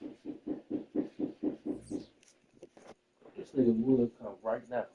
This nigga would come right now.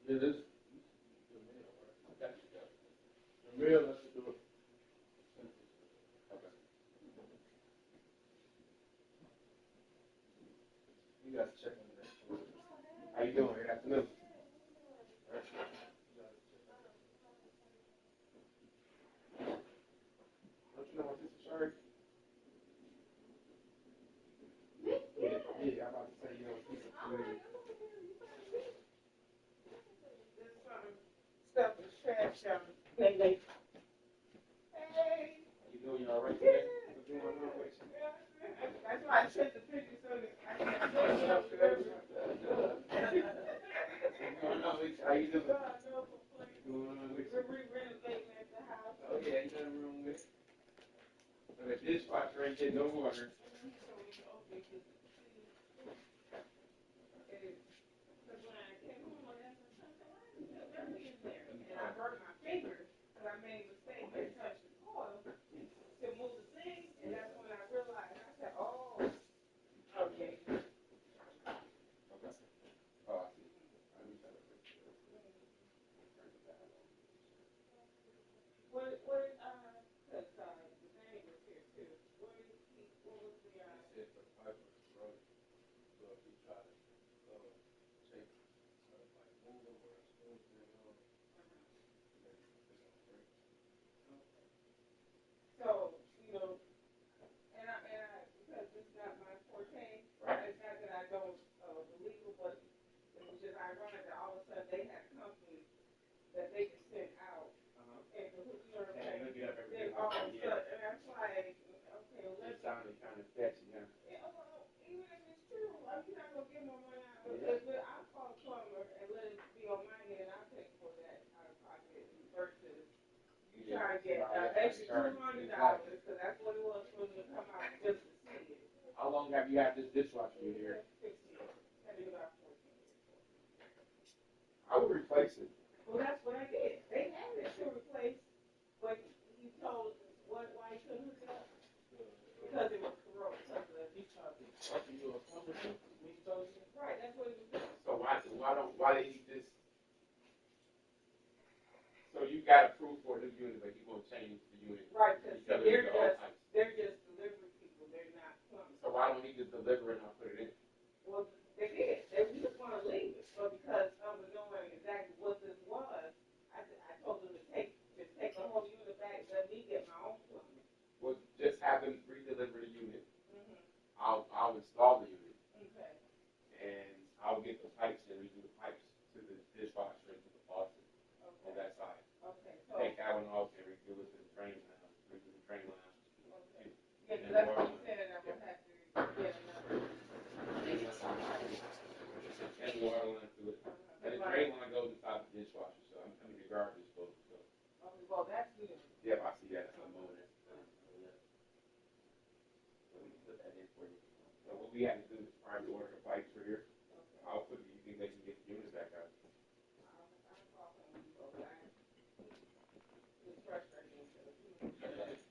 Yeah, this the mail, right? I got you guys. The mail, that's the door. Okay. You guys check on that. How you doing? Good afternoon. All right. Don't you know what this is, sorry? Yeah, I'm about to say, you know, this is familiar. Stuff is trash on Hey. How you doing? You all right today? What's going on with you? That's why I sent the picture so that I can What's going on with you? How you doing? What's going on with you? We're renovating at the house. Oh, yeah, ain't nothing wrong with it. So the dishwasher ain't getting no water. And I hurt my finger because I made a mistake and touched the coil to move the thing, and that's when I realized. I said, "Oh, okay." Okay. Oh, I see. I need that. What because the name was here too. What was the He said the pipe was broke, so if you try to take like move them or smooth them on, then it's gonna break. So, because this is not my forte, Right. it's not that I don't believe it, but it was just ironic that all of a sudden they had a company that they could send out, and you know what I'm And saying? look it up every Then day. all of a Yeah. sudden, and that's like, okay, well, It let's. sounded kind of sketchy, huh? Yeah, well, even if it's true, you're not gonna give my money out. Yeah. But I'll call a plumber and let it be on my hand. I'll pay for that out of pocket versus you try to get extra $200 because that's what it was for them to come out just to see it. How long have you had this dishwasher in here? 6 years. Had to be about 14 years. I would replace it. Well, that's what I did. They had it to replace, but he told us why he couldn't hook it up because it was corroded. He tried to talk to you a plumber when he told you. Right, that's what it was doing. So why they need this? So you got approved for the unit, but you won't change the unit. Right, because they're just delivery people. They're not plumbers. So why don't he just deliver it and I'll put it in? Well, they did. We just want to leave it, but because of knowing exactly what this was, I told them to take the whole unit back. Let me get my own plumbing. Well, just have them re-deliver the unit. Mm-hmm. I'll install the unit. Okay. And I'll get the pipes and redo the pipes to the dishwasher and to the faucet on that side. Okay. So take that one off and redo it to the drain line. Redo the drain line. okay. Yeah, because that's what he said. I'm gonna have to get another. And water line to it. And the drain line goes inside the dishwasher, so I mean the garbage goes. So. Okay, well that's good. Yep, I see that. I'm moving it. So we can put that in for you. So what we have to do is prime order the pipes for here. Okay. How quickly you think they can get the unit back out? I'll call him because it's frustrating.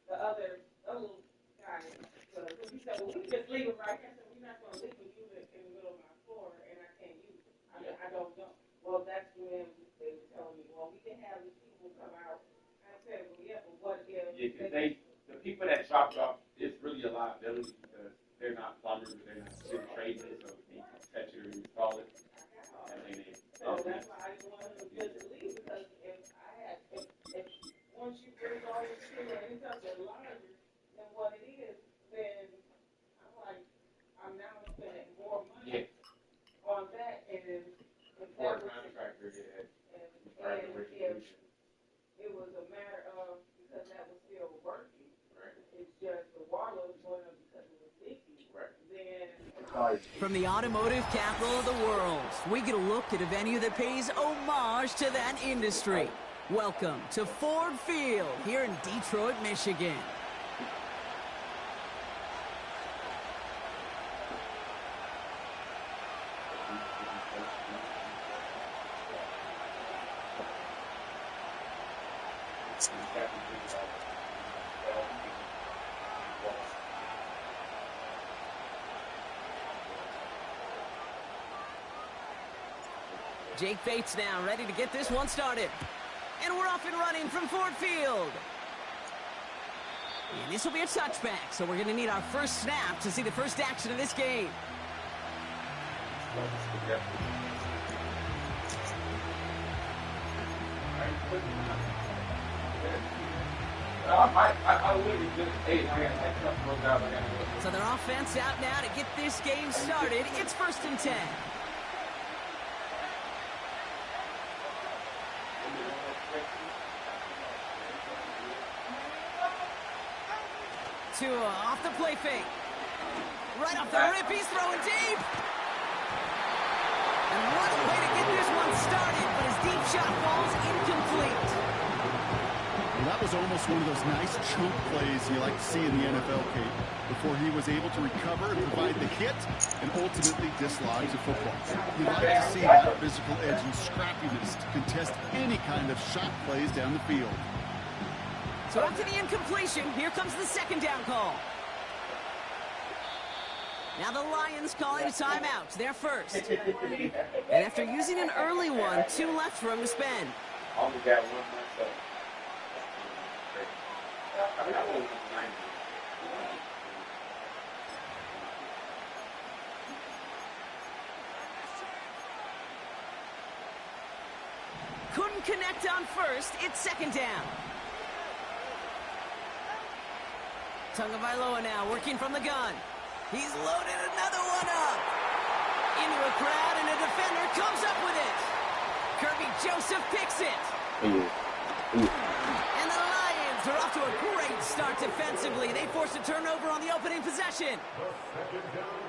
The other guy, he said, well, we just leave it right here. I said, we're not going to leave a unit in the middle of my floor and I can't use it. I don't know. Well, that's when they were telling me, well, we can have the people come out. I said, well, yeah, but what if? Yeah, because the people that drop it off, it's really a liability because they're not plumbers, they're not skilled tradesmen, so they can touch it or install it. So that's why I didn't want him to just leave because if once you bring all this shit and it's up there larger than what it is, then I'm like, I'm now spending more money on that, and if For that a was, contractor, and if it was a matter of because that was still working, right. it's just the From the automotive capital of the world, we get a look at a venue that pays homage to that industry. Welcome to Ford Field here in Detroit, Michigan. Jake Bates now ready to get this one started. And we're off and running from Ford Field. And this will be a touchback, so we're going to need our first snap to see the first action of this game. So their offense out now to get this game started. It's 1st and 10. Tua off the play fake. Right off the rip, he's throwing deep. And what a way to get this one started, but his deep shot falls incomplete. Well, that was almost one of those nice chunk plays you like to see in the NFL, Kate, before he was able to recover and provide the hit and ultimately dislodge the football. You like to see that physical edge and scrappiness to contest any kind of shot plays down the field. So after the incompletion, here comes the 2nd down call. Now the Lions calling a timeout. They're first. And after using an early one, 2 left for him to spend. Only got one myself. Couldn't connect on first. It's 2nd down. Tagovailoa now working from the gun. He's loaded another one up. Into a crowd, and a defender comes up with it. Kirby Joseph picks it. And the Lions are off to a great start defensively. They forced a turnover on the opening possession.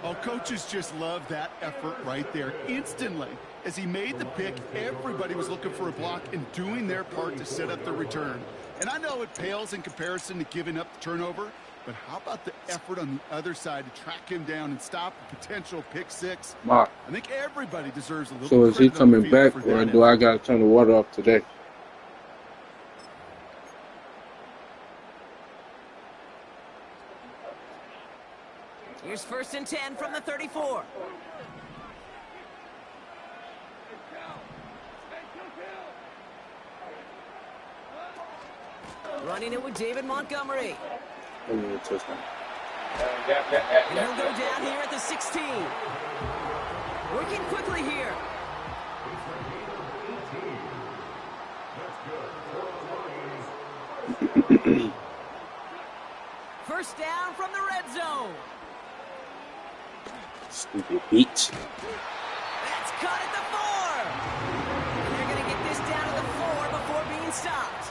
Oh, coaches just love that effort right there. Instantly, as he made the pick, everybody was looking for a block and doing their part to set up the return. And I know it pales in comparison to giving up the turnover, but how about the effort on the other side to track him down and stop a potential pick 6? Mark. I think everybody deserves a little So is he credit on the coming field back, for or that do I effort. got to turn the water off today? Here's 1st and 10 from the 34. Running it with David Montgomery. Maybe a touchdown. And he'll go down here at the 16. Working quickly here. First down from the red zone. Stupid beach. That's cut at the 4. And they're going to get this down to the 4 before being stopped.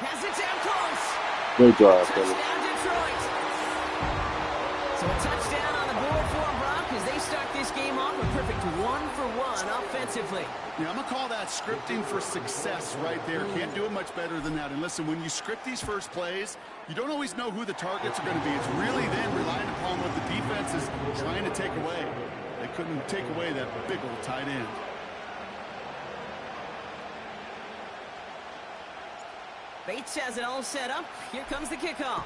Has it down close. Good job, Touchdown, brother. Detroit. So a touchdown on the board for them, Brock, as they start this game off a perfect 1-for-1 offensively. Yeah, I'm going to call that scripting for success right there. Can't do it much better than that. And listen, when you script these first plays, you don't always know who the targets are going to be. It's really then relying upon what the defense is trying to take away. They couldn't take away that big old tight end. Bates has it all set up. Here comes the kickoff.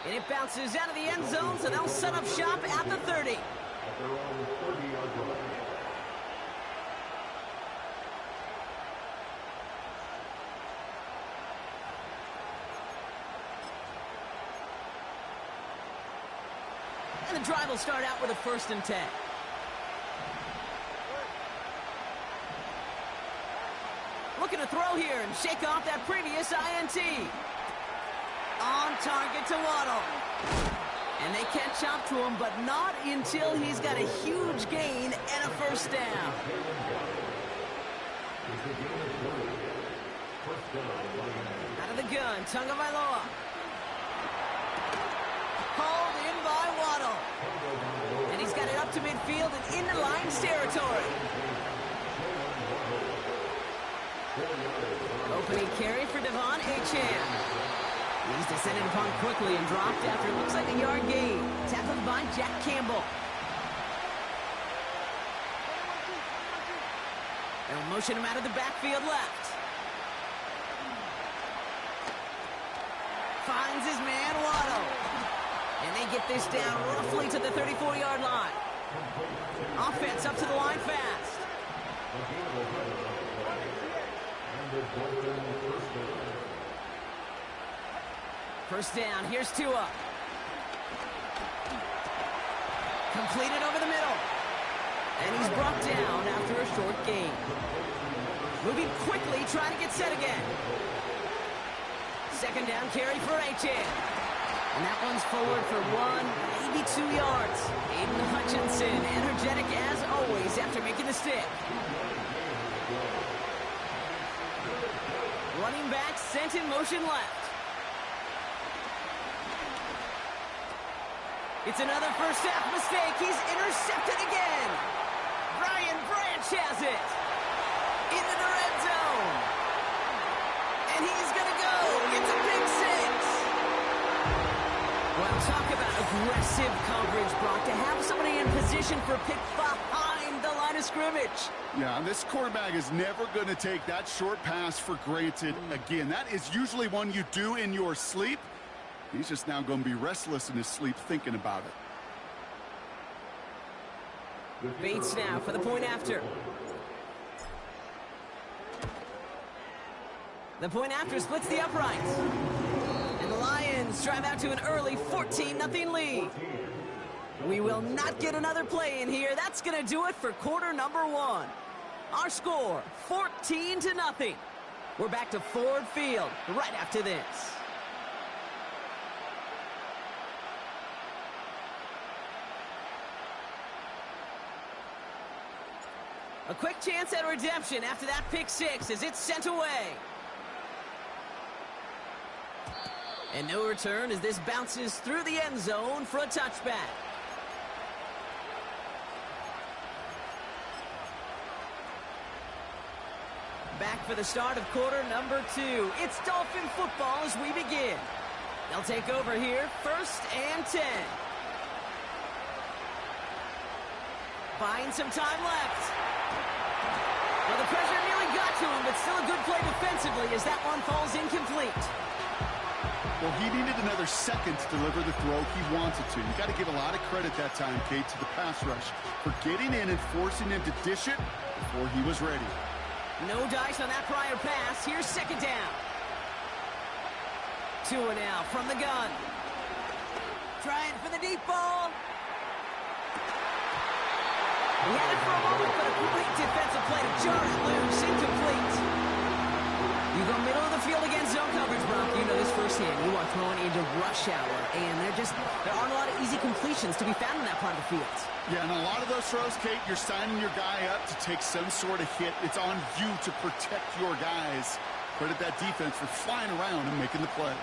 And it bounces out of the end zone, so they'll set up shop at the 30. And the drive will start out with a 1st and 10. Looking to throw here and shake off that previous INT. On target to Waddle. And they catch up to him, but not until he's got a huge gain and a 1st down. Out of the gun, Tagovailoa. Hauled in by Waddle. And he's got it up to midfield and into Lions territory. Opening carry for Devon Achane. He's descended upon quickly and dropped after it looks like a yard gain. Tackled by Jack Campbell. They'll motion him out of the backfield left. Finds his man, Waddle. And they get this down roughly to the 34-yard line. Offense up to the line fast. First down, here's Tua. Completed over the middle. And he's brought down after a short gain. Moving quickly, trying to get set again. Second down carry for Achane. And that one's forward for 1, maybe 2 yards. Aiden Hutchinson, energetic as always after making the stick. Running back sent in motion left. It's another first half mistake. He's intercepted again. Brian Branch has it. Into the red zone. And he's going to go. It's a big six. Well, talk about aggressive coverage, Brock. To have somebody in position for a pick behind the line of scrimmage. Yeah, this quarterback is never going to take that short pass for granted again. That is usually one you do in your sleep. He's just now going to be restless in his sleep thinking about it. Bates now for the point after. The point after splits the uprights. And the Lions drive out to an early 14-0 lead. We will not get another play in here. That's going to do it for quarter number 1. Our score, 14-0. We're back to Ford Field right after this. A quick chance at redemption after that pick six as it's sent away. And no return as this bounces through the end zone for a touchback. Back for the start of quarter number 2. It's Dolphin football as we begin. They'll take over here, 1st and 10. Buying some time left. Well, the pressure nearly got to him, but still a good play defensively as that one falls incomplete. Well, he needed another second to deliver the throw he wanted to. You got to give a lot of credit that time, Kate, to the pass rush for getting in and forcing him to dish it before he was ready. No dice on that prior pass. Here's second down. Tua now from the gun. Trying for the deep ball. He had it for a moment, but a great defensive play to jar it loose, incomplete. You go middle of the field against zone coverage, Brock. You know this firsthand. You are throwing into rush hour, and there aren't a lot of easy completions to be found in that part of the field. Yeah, and a lot of those throws, Kate, you're signing your guy up to take some sort of hit. It's on you to protect your guys. Credit that defense for flying around and making the play.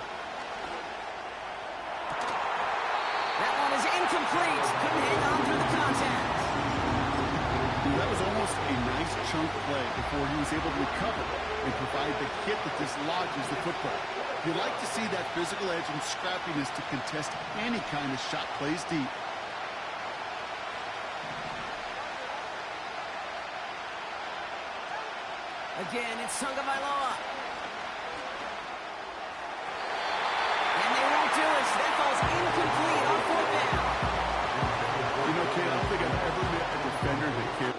That one is incomplete. Couldn't hang on through the contact. That was almost a nice chunk play before he was able to recover and provide the hit that dislodges the football. You like to see that physical edge and scrappiness to contest any kind of shot plays deep. Again, it's Tagovailoa. And they won't do it. So that falls incomplete on 4th down. You know, Kate, I don't think I've ever met a defender that cared.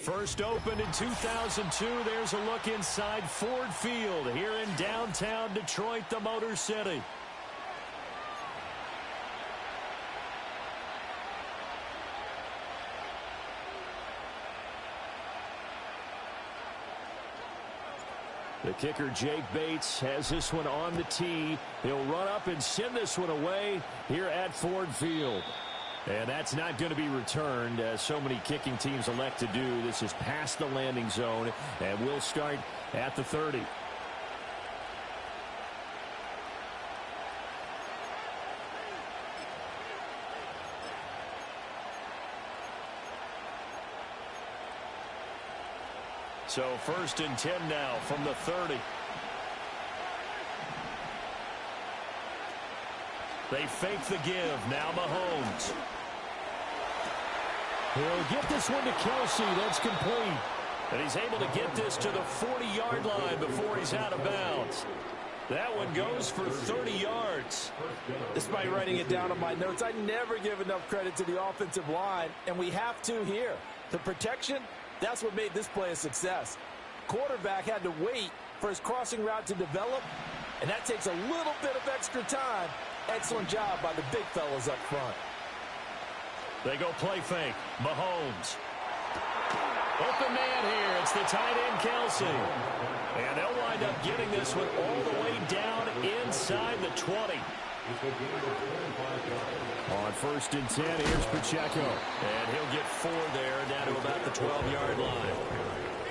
First opened in 2002, there's a look inside Ford Field here in downtown Detroit, the Motor City. The kicker, Jake Bates, has this one on the tee. He'll run up and send this one away here at Ford Field. And that's not going to be returned, as so many kicking teams elect to do. This is past the landing zone, and we'll start at the 30. So first and 10 now from the 30. They fake the give. Now Mahomes. He'll get this one to Kelsey. That's complete. And he's able to get this to the 40-yard line before he's out of bounds. That one goes for 30 yards. Despite writing it down on my notes, I never give enough credit to the offensive line, and we have to here. The protection, that's what made this play a success. Quarterback had to wait for his crossing route to develop, and that takes a little bit of extra time. Excellent job by the big fellas up front. They go play fake. Mahomes. Open man here. It's the tight end, Kelsey. And they'll wind up getting this one all the way down inside the 20. On first and 10, here's Pacheco. And he'll get 4 there, down to about the 12-yard line.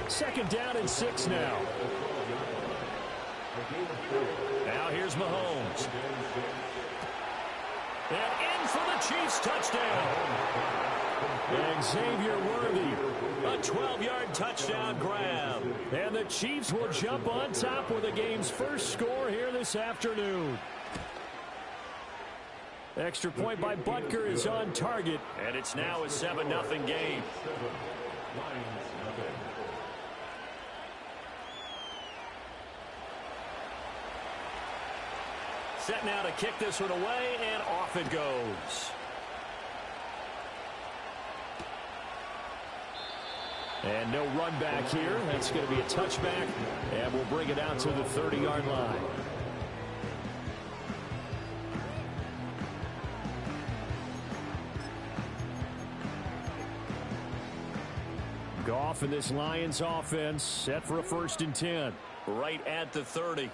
Second down and 6 now. Now here's Mahomes. And in for the Chiefs touchdown. And Xavier Worthy, a 12-yard touchdown grab. And the Chiefs will jump on top with the game's first score here this afternoon. Extra point by Butker is on target. And it's now a 7-0 game. Set now to kick this one away, and off it goes. And no run back here. That's going to be a touchback, and we'll bring it out to the 30-yard line. Goff and this Lions offense set for a first and 10. Right at the 30.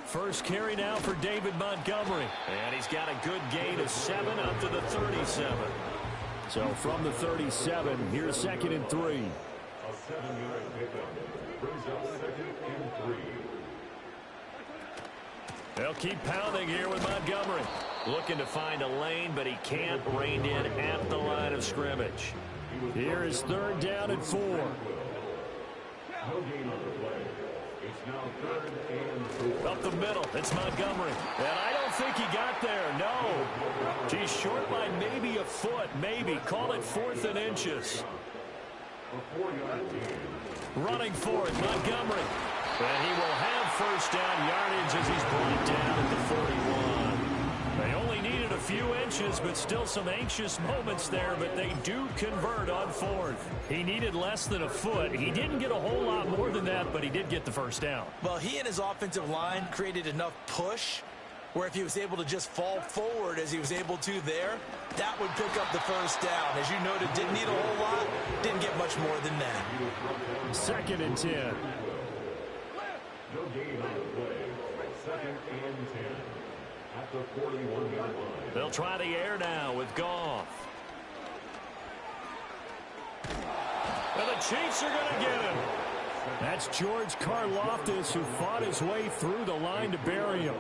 First carry now for David Montgomery. And he's got a good gain of 7 up to the 37. So from the 37, here's second and 3. A 7-yard pickup brings up second and 3. They'll keep pounding here with Montgomery. Looking to find a lane, but he can't. Reined in at the line of scrimmage. Here is third down and 4. No gain on the play. It's now third and 4. Up the middle, it's Montgomery. And I don't think he got there, no. He's short by maybe a foot, maybe. Call it 4th and inches. A 4-yard gain. Running for it, Montgomery. And he will have first down yardage as he's brought down at the 41. They only needed a few inches, but still some anxious moments there, but they do convert on 4th. He needed less than a foot. He didn't get a whole lot more than that, but he did get the first down. Well, he and his offensive line created enough push where if he was able to just fall forward as he was able to there, that would pick up the first down. As you noted, didn't need a whole lot, didn't get much more than that. Second and 10. No gain on the play. Second and 10. At the 41-yard line. They'll try the air now with Goff. And the Chiefs are going to get him. That's George Karlaftis, who fought his way through the line to bury him.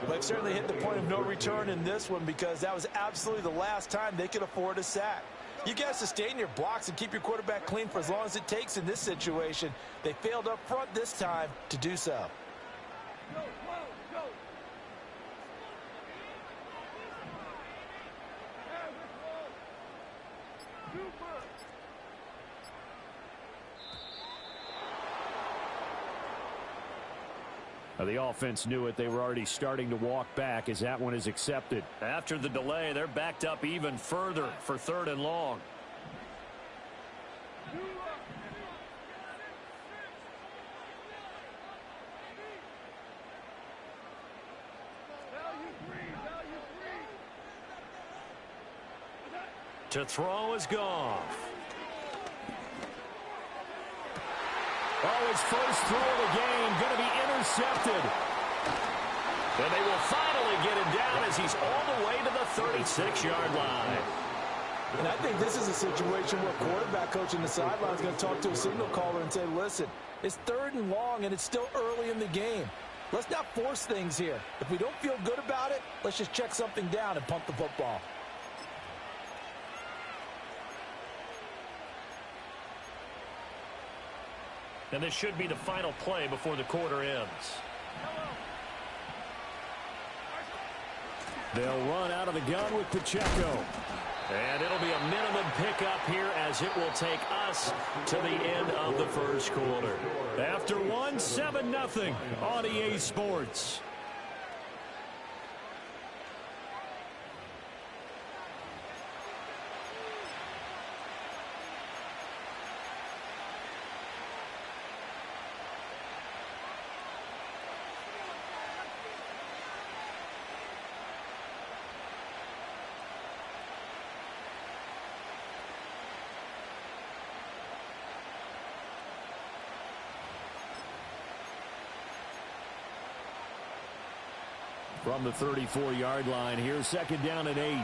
But certainly hit the point of no return in this one because that was absolutely the last time they could afford a sack. You got to sustain your blocks and keep your quarterback clean for as long as it takes in this situation. They failed up front this time to do so. The offense knew it. They were already starting to walk back as that one is accepted. After the delay, they're backed up even further for 3rd and long. To throw is Goff. Oh, his first throw of the game going to be intercepted. And they will finally get him down as he's all the way to the 36-yard line. And I think this is a situation where quarterback coach in the sideline is going to talk to a signal caller and say, listen, it's 3rd and long and it's still early in the game. Let's not force things here. If we don't feel good about it, let's just check something down and punt the football. And this should be the final play before the quarter ends. They'll run out of the gun with Pacheco. And it'll be a minimum pickup here as it will take us to the end of the first quarter. After 7-0 on EA Sports. From the 34-yard line here, 2nd down and 8.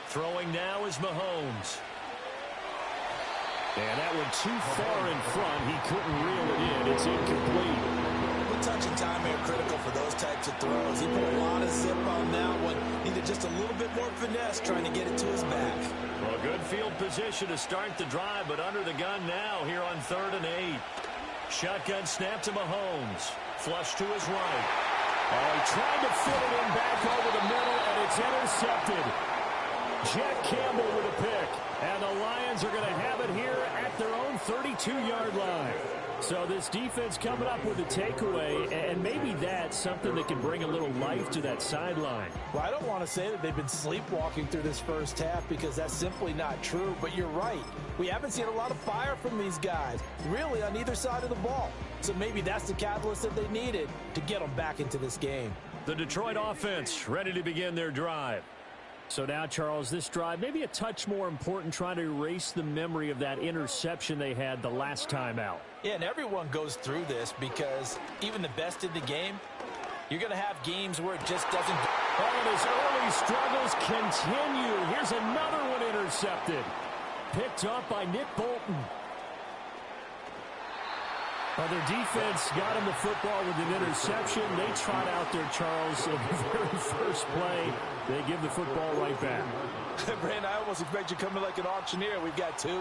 Throwing now is Mahomes. And that one too far in front. He couldn't reel it in. It's incomplete. The touch and time are critical for those types of throws. He put a lot of zip on that one. Needed just a little bit more finesse trying to get it to his back. Well, good field position to start the drive, but under the gun now here on 3rd and 8. Shotgun snap to Mahomes. Flush to his right. Oh, he tried to fit it in back over the middle, and it's intercepted. Jack Campbell with a pick. And the Lions are going to have it here at their own 32-yard line. So this defense coming up with a takeaway, and maybe that's something that can bring a little life to that sideline. Well, I don't want to say that they've been sleepwalking through this first half because that's simply not true, but you're right. We haven't seen a lot of fire from these guys, really on either side of the ball. So maybe that's the catalyst that they needed to get them back into this game. The Detroit offense ready to begin their drive. So now, Charles, this drive maybe a touch more important, trying to erase the memory of that interception they had the last time out. Yeah, and everyone goes through this because even the best in the game, you're going to have games where it just doesn't. And his early struggles continue. Here's another one intercepted. Picked up by Nick Bolton. Well, their defense got him the football with an interception. They trot out there, Charles, in the very first play. They give the football right back. Brandon, I almost expect you coming like an auctioneer. We've got two.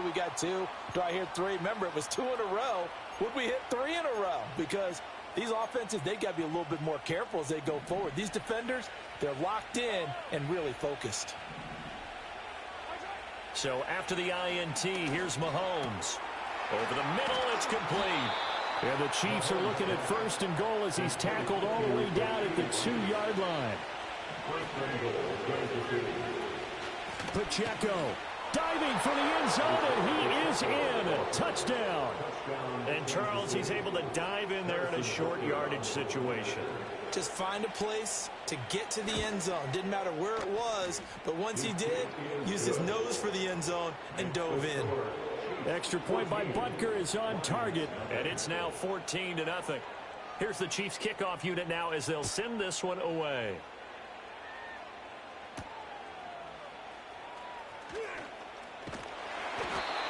Do I hear three? Remember, it was 2 in a row. Would we hit 3 in a row? Because these offenses, they got to be a little bit more careful as they go forward. These defenders, they're locked in and really focused. So after the INT, here's Mahomes. Over the middle, it's complete. And the Chiefs are looking at 1st and goal as he's tackled all the way down at the 2-yard line. Pacheco diving for the end zone, and he is in. Touchdown. And Charles, he's able to dive in there in a short yardage situation. Just find a place to get to the end zone. Didn't matter where it was, but once he did, used his nose for the end zone and dove in. Extra point by Butker is on target, and it's now 14-0. Here's the Chiefs kickoff unit now as they'll send this one away.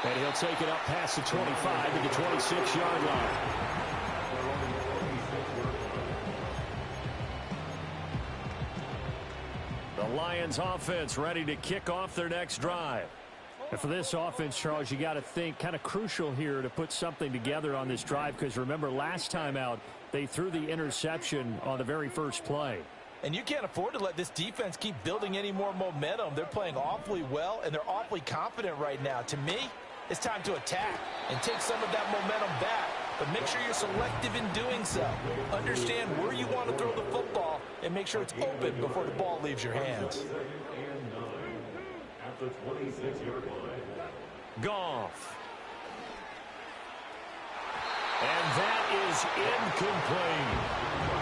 And he'll take it up past the 25 to the 26-yard line. The Lions offense ready to kick off their next drive. And for this offense, Charles, you got to think kind of crucial here to put something together on this drive, because remember last time out they threw the interception on the very first play. And you can't afford to let this defense keep building any more momentum. They're playing awfully well, and they're awfully confident right now. To me, it's time to attack and take some of that momentum back. But make sure you're selective in doing so. Understand where you want to throw the football and make sure it's open before the ball leaves your hands. At the 26-yard line. Goff. And that is incomplete.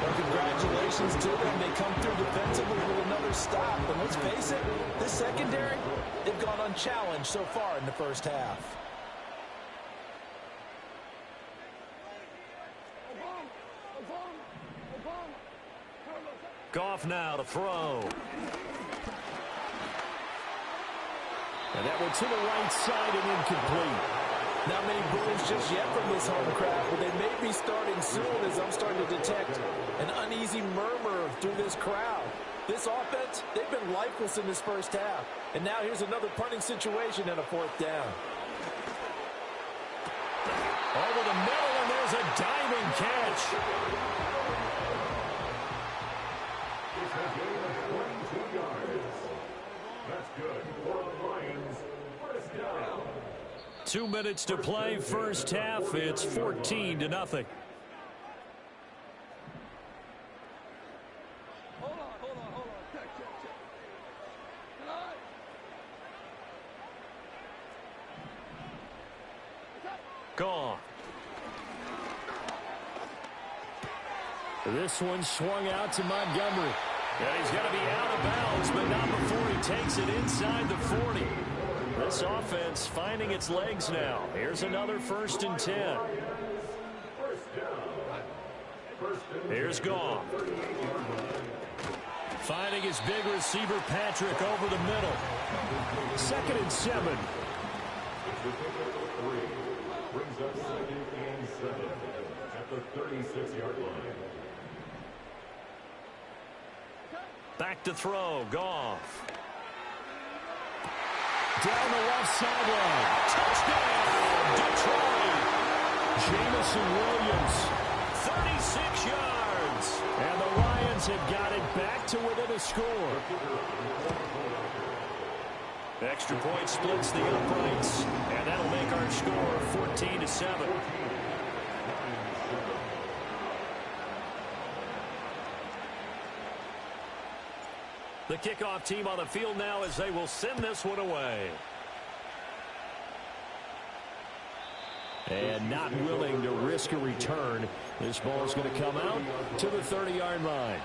Well, congratulations to them. They come through defensively with another stop. And let's face it, this secondary, they've gone unchallenged so far in the first half. Goff now to throw. And that one to the right side and incomplete. Not many booms just yet from this home crowd, but they may be starting soon as I'm starting to detect an uneasy murmur through this crowd. This offense, they've been lifeless in this first half. And now here's another punting situation and a fourth down. Over the middle, and there's a diving catch. It's a gain of 22 yards. That's good for the Lions. First down. 2 minutes to play, first half. It's 14-0. Hold on. Check. Gone. This one swung out to Montgomery. And he's going to be out of bounds, but not before he takes it inside the 40. This offense finding its legs now. Here's another 1st and 10. Here's Goff. Finding his big receiver Patrick over the middle. 2nd and 7. Brings up 2nd and 7 at the 36-yard line. Back to throw. Goff. Down the left sideline. Touchdown, Detroit. Jamison Williams, 36 yards. And the Lions have got it back to within a score. Extra point splits the uprights, and that'll make our score 14-7. The kickoff team on the field now as they will send this one away. And not willing to risk a return. This ball is going to come out to the 30-yard line.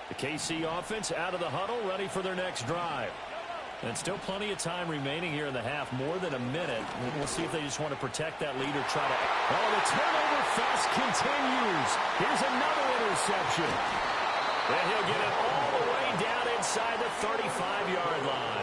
The KC offense out of the huddle, ready for their next drive. And still plenty of time remaining here in the half, more than a minute. We'll see if they just want to protect that lead or try to... Oh, the turnover fest continues. Here's another interception. And he'll get it all the way down inside the 35-yard line.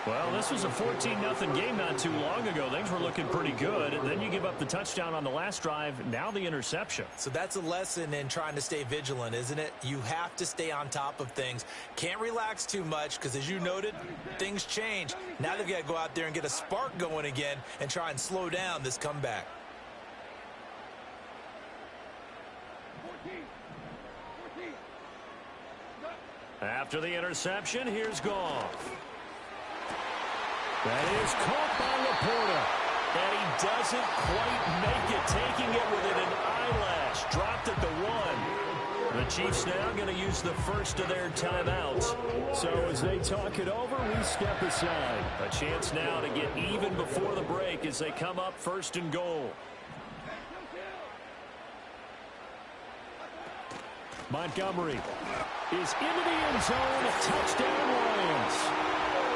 Well, this was a 14-0 game not too long ago. Things were looking pretty good. And then you give up the touchdown on the last drive. Now the interception. So that's a lesson in trying to stay vigilant, isn't it? You have to stay on top of things. Can't relax too much because, as you noted, things change. Now they've got to go out there and get a spark going again and try and slow down this comeback. After the interception, here's Goff. That is caught by Laporta. And he doesn't quite make it, taking it within an eyelash. Dropped at the 1. The Chiefs now going to use the first of their timeouts. So as they talk it over, we step aside. A chance now to get even before the break as they come up 1st and goal. Montgomery is into the end zone. Touchdown, Lions.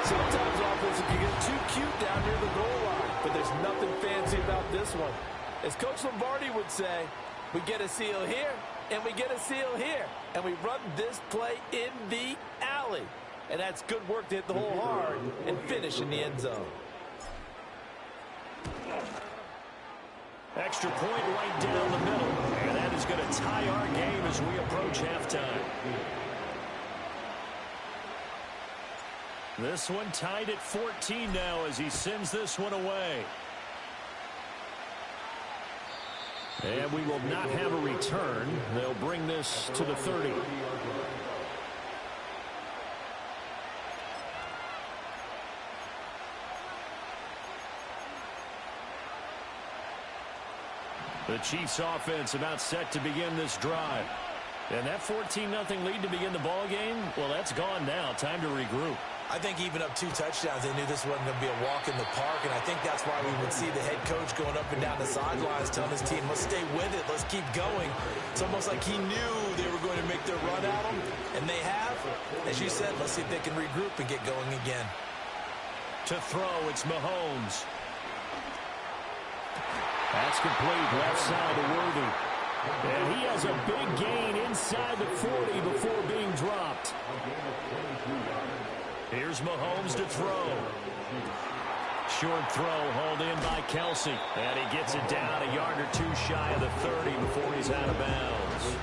Sometimes offense can get too cute down near the goal line, but there's nothing fancy about this one. As Coach Lombardi would say, we get a seal here, and we get a seal here, and we run this play in the alley. And that's good work to hit the hole hard and finish in the end zone. Extra point right down the middle, and that is going to tie our game as we approach halftime. This one tied at 14 now as he sends this one away. And we will not have a return. They'll bring this to the 30. The Chiefs offense about set to begin this drive. And that 14-0 lead to begin the ball game, well, that's gone now. Time to regroup. I think even up 2 touchdowns, they knew this wasn't going to be a walk in the park, and I think that's why we would see the head coach going up and down the sidelines telling his team, let's stay with it, let's keep going. It's almost like he knew they were going to make their run at him, and they have. As you said, let's see if they can regroup and get going again. To throw, it's Mahomes. That's complete, left side to Worthy. And he has a big gain inside the 40 before being dropped. Here's Mahomes to throw. Short throw hauled in by Kelsey. And he gets it down a yard or 2 shy of the 30 before he's out of bounds.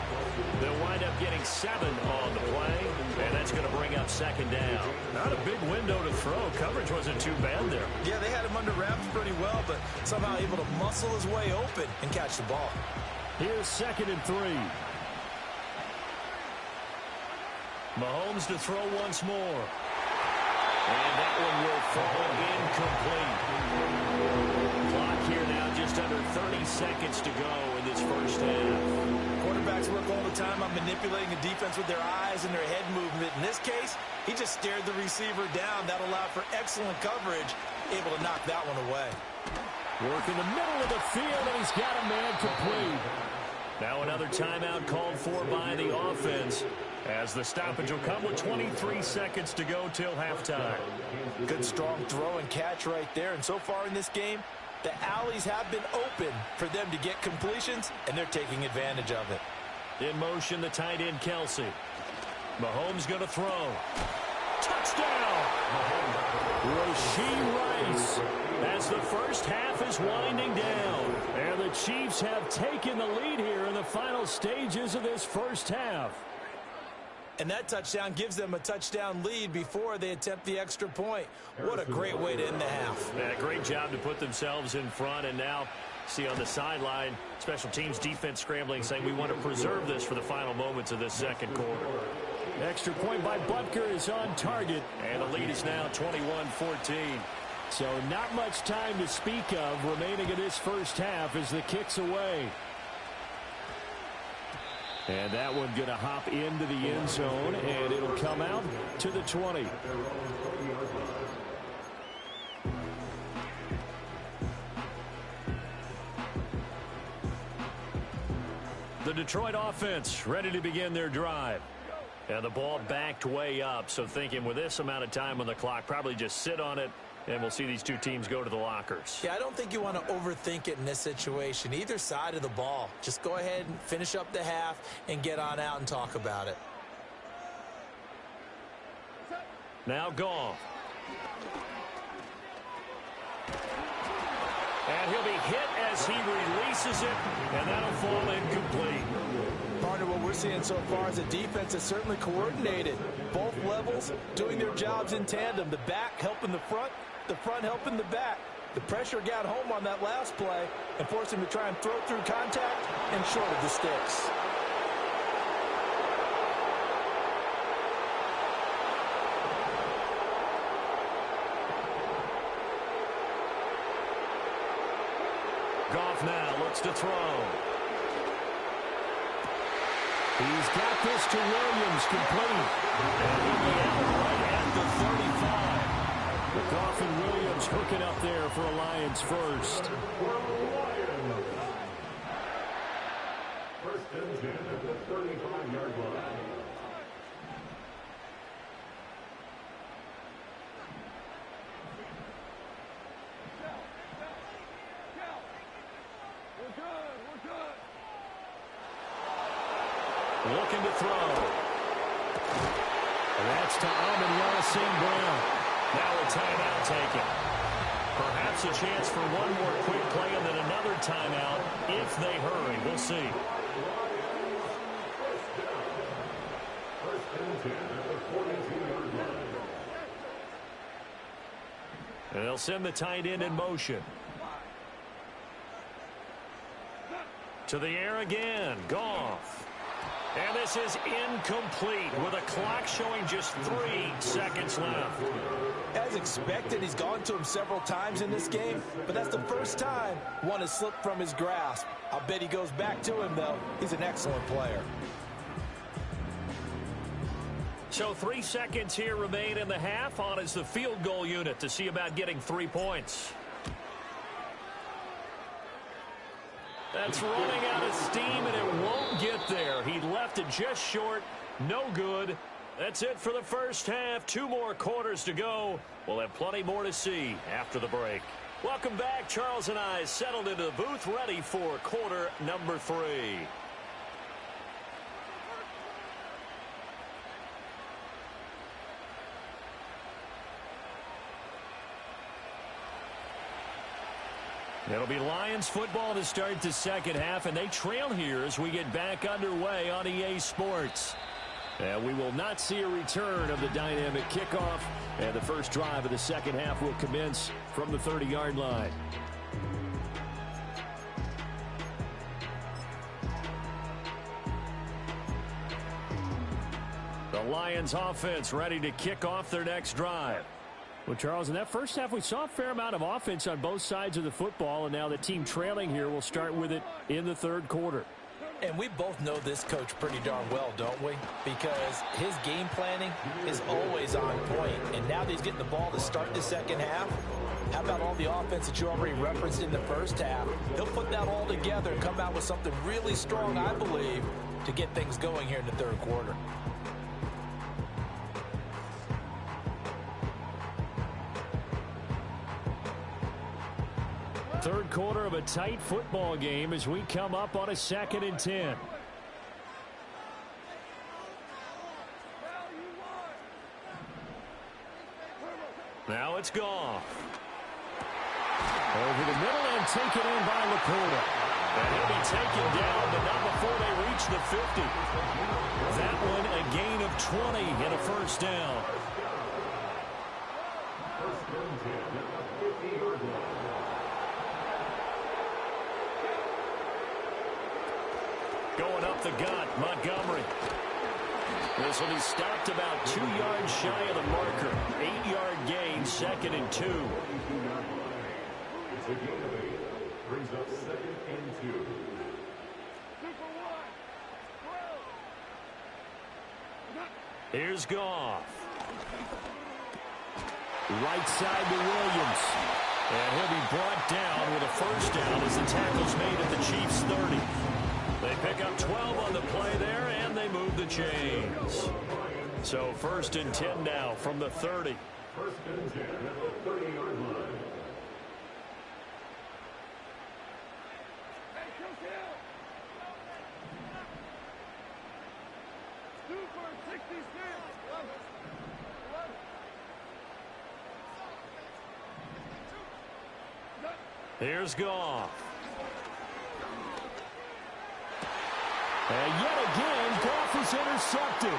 They'll wind up getting 7 on the play, and that's going to bring up 2nd down. Not a big window to throw. Coverage wasn't too bad there. Yeah, they had him under wraps pretty well, but somehow able to muscle his way open and catch the ball. Here's 2nd and 3. Mahomes to throw once more. And that one will fall incomplete. Clock here now just under 30 seconds to go in this first half. Quarterbacks work all the time on manipulating the defense with their eyes and their head movement. In this case, he just stared the receiver down. That allowed for excellent coverage, able to knock that one away. Work in the middle of the field, and he's got a man complete. Now another timeout called for by the offense, as the stoppage will come with 23 seconds to go till halftime. Good strong throw and catch right there. And so far in this game, the alleys have been open for them to get completions, and they're taking advantage of it. In motion, the tight end, Kelsey. Mahomes going to throw. Touchdown! Rashee Rice, as the first half is winding down. And the Chiefs have taken the lead here in the final stages of this first half. And that touchdown gives them a touchdown lead before they attempt the extra point. What a great way to end the half. Yeah, great job to put themselves in front. And now, see on the sideline, special teams defense scrambling, saying we want to preserve this for the final moments of this second quarter. Extra point by Butker is on target. And the lead is now 21-14. So not much time to speak of remaining in this first half as the kick's away. And that one going to hop into the end zone, and it'll come out to the 20. The Detroit offense ready to begin their drive. And the ball backed way up, so thinking with this amount of time on the clock, probably just sit on it, and we'll see these two teams go to the lockers. Yeah, I don't think you want to overthink it in this situation. Either side of the ball. Just go ahead and finish up the half and get on out and talk about it. Now Goff. And he'll be hit as he releases it, and that'll fall incomplete. Partner, what we're seeing so far is the defense is certainly coordinated. Both levels doing their jobs in tandem. The back helping the front helping the back. The pressure got home on that last play and forced him to try and throw through contact and short of the sticks. Goff now looks to throw. He's got this to Williams, complete. And he'll be out right at the 35. Goff and Williams hooking up there for a Lions first. First and 10 at the 35-yard line. Looking to throw. And that's to Amon-Ra St. Brown. Now a timeout taken. Perhaps a chance for one more quick play and then another timeout if they hurry. We'll see. First and 10 at the 42-yard line. And they'll send the tight end in motion. To the air again. Goff. And this is incomplete with a clock showing just 3 seconds left. As expected, he's gone to him several times in this game, but that's the first time one has slipped from his grasp. I'll bet he goes back to him, though. He's an excellent player. So 3 seconds here remain in the half. On is the field goal unit to see about getting 3 points. That's running out of steam, and it won't get there. He left it just short. No good. That's it for the first half. 2 more quarters to go. We'll have plenty more to see after the break. Welcome back. Charles and I settled into the booth, ready for quarter number 3. It'll be Lions football to start the second half, and they trail here as we get back underway on EA Sports. And we will not see a return of the dynamic kickoff, and the first drive of the second half will commence from the 30-yard line. The Lions offense ready to kick off their next drive. Well, Charles, in that first half, we saw a fair amount of offense on both sides of the football, and now the team trailing here will start with it in the third quarter. And we both know this coach pretty darn well, don't we? Because his game planning is always on point. And now that he's getting the ball to start the second half, how about all the offense that you already referenced in the first half? He'll put that all together and come out with something really strong, I believe, to get things going here in the third quarter. Third quarter of a tight football game as we come up on a 2nd and 10. Now it's Goff. Over the middle and taken in by Laporta. And he'll be taken down, but not before they reach the 50. That one a gain of 20 and a first down. First and 10 at the 50-yard line. Going up the gut, Montgomery. This will be stopped about 2 yards shy of the marker. 8-yard gain, 2nd and 2. It's a gain of 8. Brings up 2nd and 2. Here's Goff. Right side to Williams. And he'll be brought down with a first down as the tackle's made at the Chiefs' 30. They pick up 12 on the play there, and they move the chains. So 1st and 10 now from the 30. First and 10 at the 30-yard line. Here's Goff. And yet again, Goff is intercepted.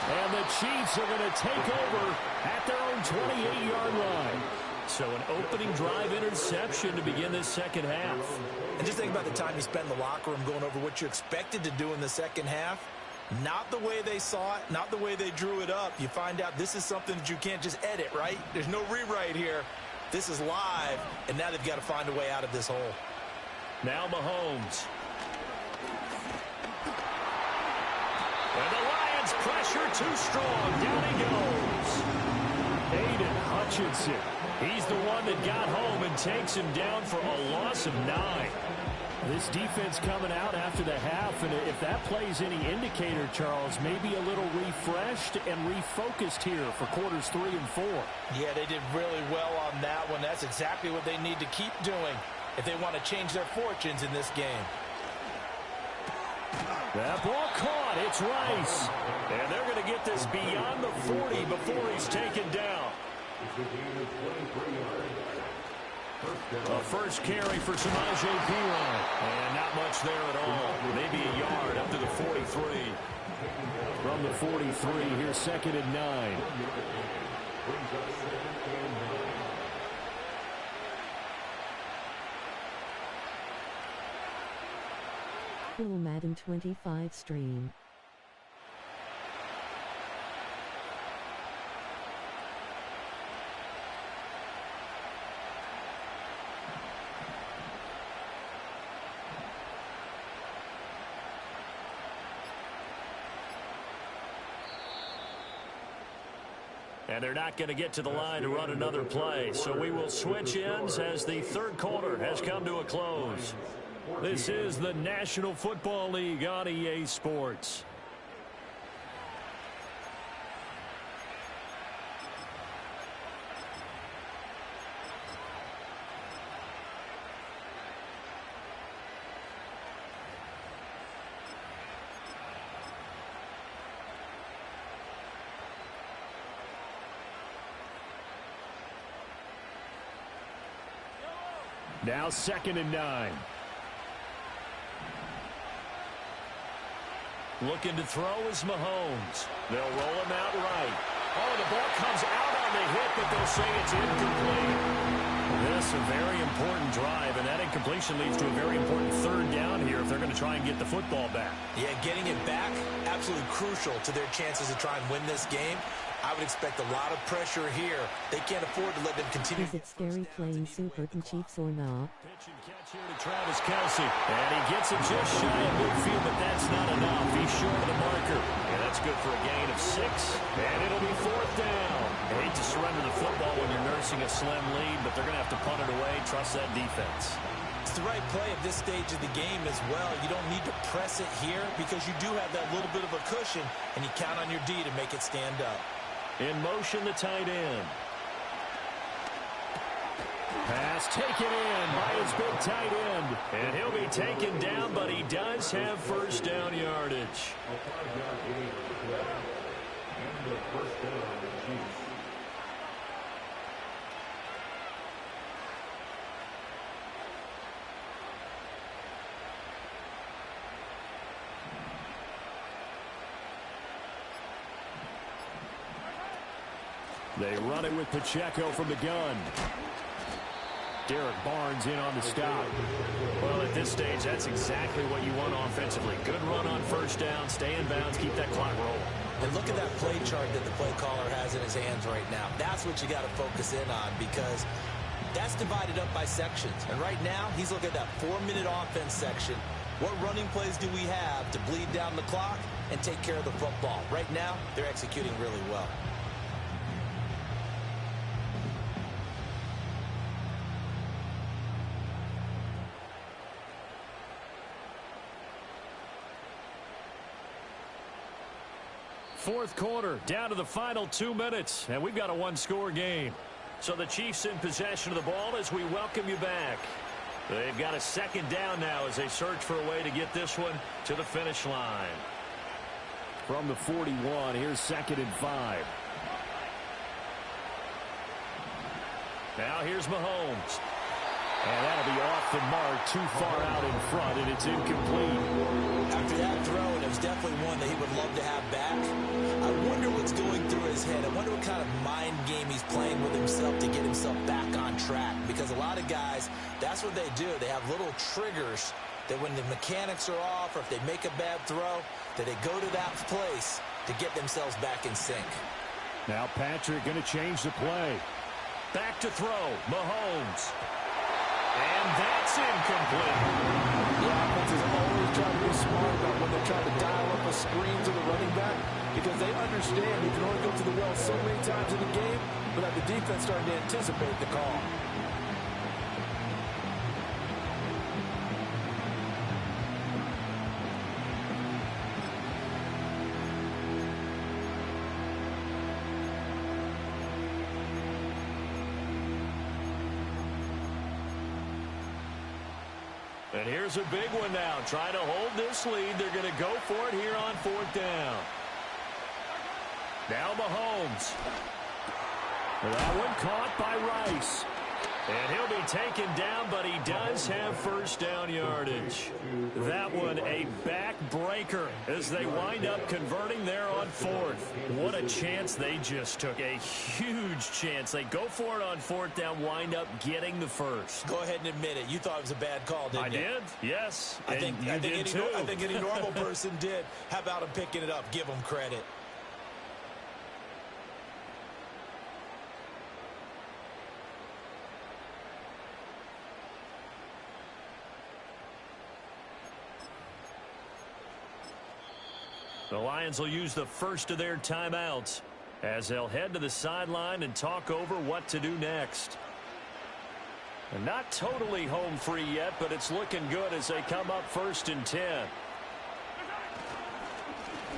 And the Chiefs are going to take over at their own 28-yard line. So an opening drive interception to begin this second half. And just think about the time you spent in the locker room going over what you expected to do in the second half. Not the way they saw it, not the way they drew it up. You find out this is something that you can't just edit, right? There's no rewrite here. This is live, and now they've got to find a way out of this hole. Now Mahomes. And the Lions pressure too strong. Down he goes. Aiden Hutchinson. He's the one that got home and takes him down for a loss of 9. This defense coming out after the half, and if that plays any indicator, Charles, maybe a little refreshed and refocused here for quarters 3 and 4. Yeah, they did really well on that one. That's exactly what they need to keep doing if they want to change their fortunes in this game. That ball caught. It's Rice. And they're going to get this beyond the 40 before he's taken down. A first carry for Samaje Perine. And not much there at all. Maybe a yard up to the 43. From the 43, here's 2nd and 9. Full Madden 25 stream. And they're not going to get to the line to run another play. So we will switch ends as the third quarter has come to a close. This is the National Football League on EA Sports. Now 2nd and 9. Looking to throw is Mahomes. They'll roll him out right. Oh, the ball comes out on the hit, but they'll say it's incomplete. This a very important drive, and that incompletion leads to a very important third down here if they're going to try and get the football back. Yeah, getting it back, absolutely crucial to their chances to try and win this game. I would expect a lot of pressure here. They can't afford to let them continue. Is it scary playing Super and Chiefs or not? Pitch and catch here to Travis Kelce. And he gets it just shy of midfield, but that's not enough. He's short of the marker. And that's good for a gain of 6. And it'll be 4th down. I hate to surrender the football when you're nursing a slim lead, but they're going to have to punt it away. Trust that defense. It's the right play at this stage of the game as well. You don't need to press it here because you do have that little bit of a cushion, and you count on your D to make it stand up. In motion, the tight end. Pass taken in by his big tight end. And he'll be taken down, but he does have first down yardage. They run it with Pacheco from the gun. Derek Barnes in on the stop. Well, at this stage, that's exactly what you want offensively. Good run on first down, stay in bounds, keep that clock rolling. And look at that play chart that the play caller has in his hands right now. That's what you got to focus in on because that's divided up by sections. And right now, he's looking at that 4-minute offense section. What running plays do we have to bleed down the clock and take care of the football? Right now, they're executing really well. Fourth quarter, down to the final 2 minutes, and we've got a one-score game. So the Chiefs in possession of the ball as we welcome you back. They've got a second down now as they search for a way to get this one to the finish line. From the 41, here's 2nd and 5. Now here's Mahomes. And that'll be off the mark, too far out in front, and it's incomplete. After that throw, and it was definitely one that he would love to have back. I wonder what's going through his head. I wonder what kind of mind game he's playing with himself to get himself back on track. Because a lot of guys, that's what they do. They have little triggers that when the mechanics are off or if they make a bad throw, that they go to that place to get themselves back in sync. Now Patrick going to change the play. Back to throw, Mahomes. And that's incomplete. The offense is always trying to be smart about when they're trying to dial up a screen to the running back because they understand you can only go to the well so many times in the game without the defense starting to anticipate the call. And here's a big one now. Trying to hold this lead. They're going to go for it here on 4th down. Now Mahomes. That one caught by Rice. And he'll be taken down, but he does have first down yardage. That one a backbreaker as they wind up converting there on fourth. What a chance they just took. A huge chance. They go for it on fourth down, wind up getting the first. Go ahead and admit it. You thought it was a bad call, didn't you? I did, yes. I think any normal person did. How about him picking it up? Give him credit. The Lions will use the first of their timeouts as they'll head to the sideline and talk over what to do next. And not totally home free yet, but it's looking good as they come up 1st and 10.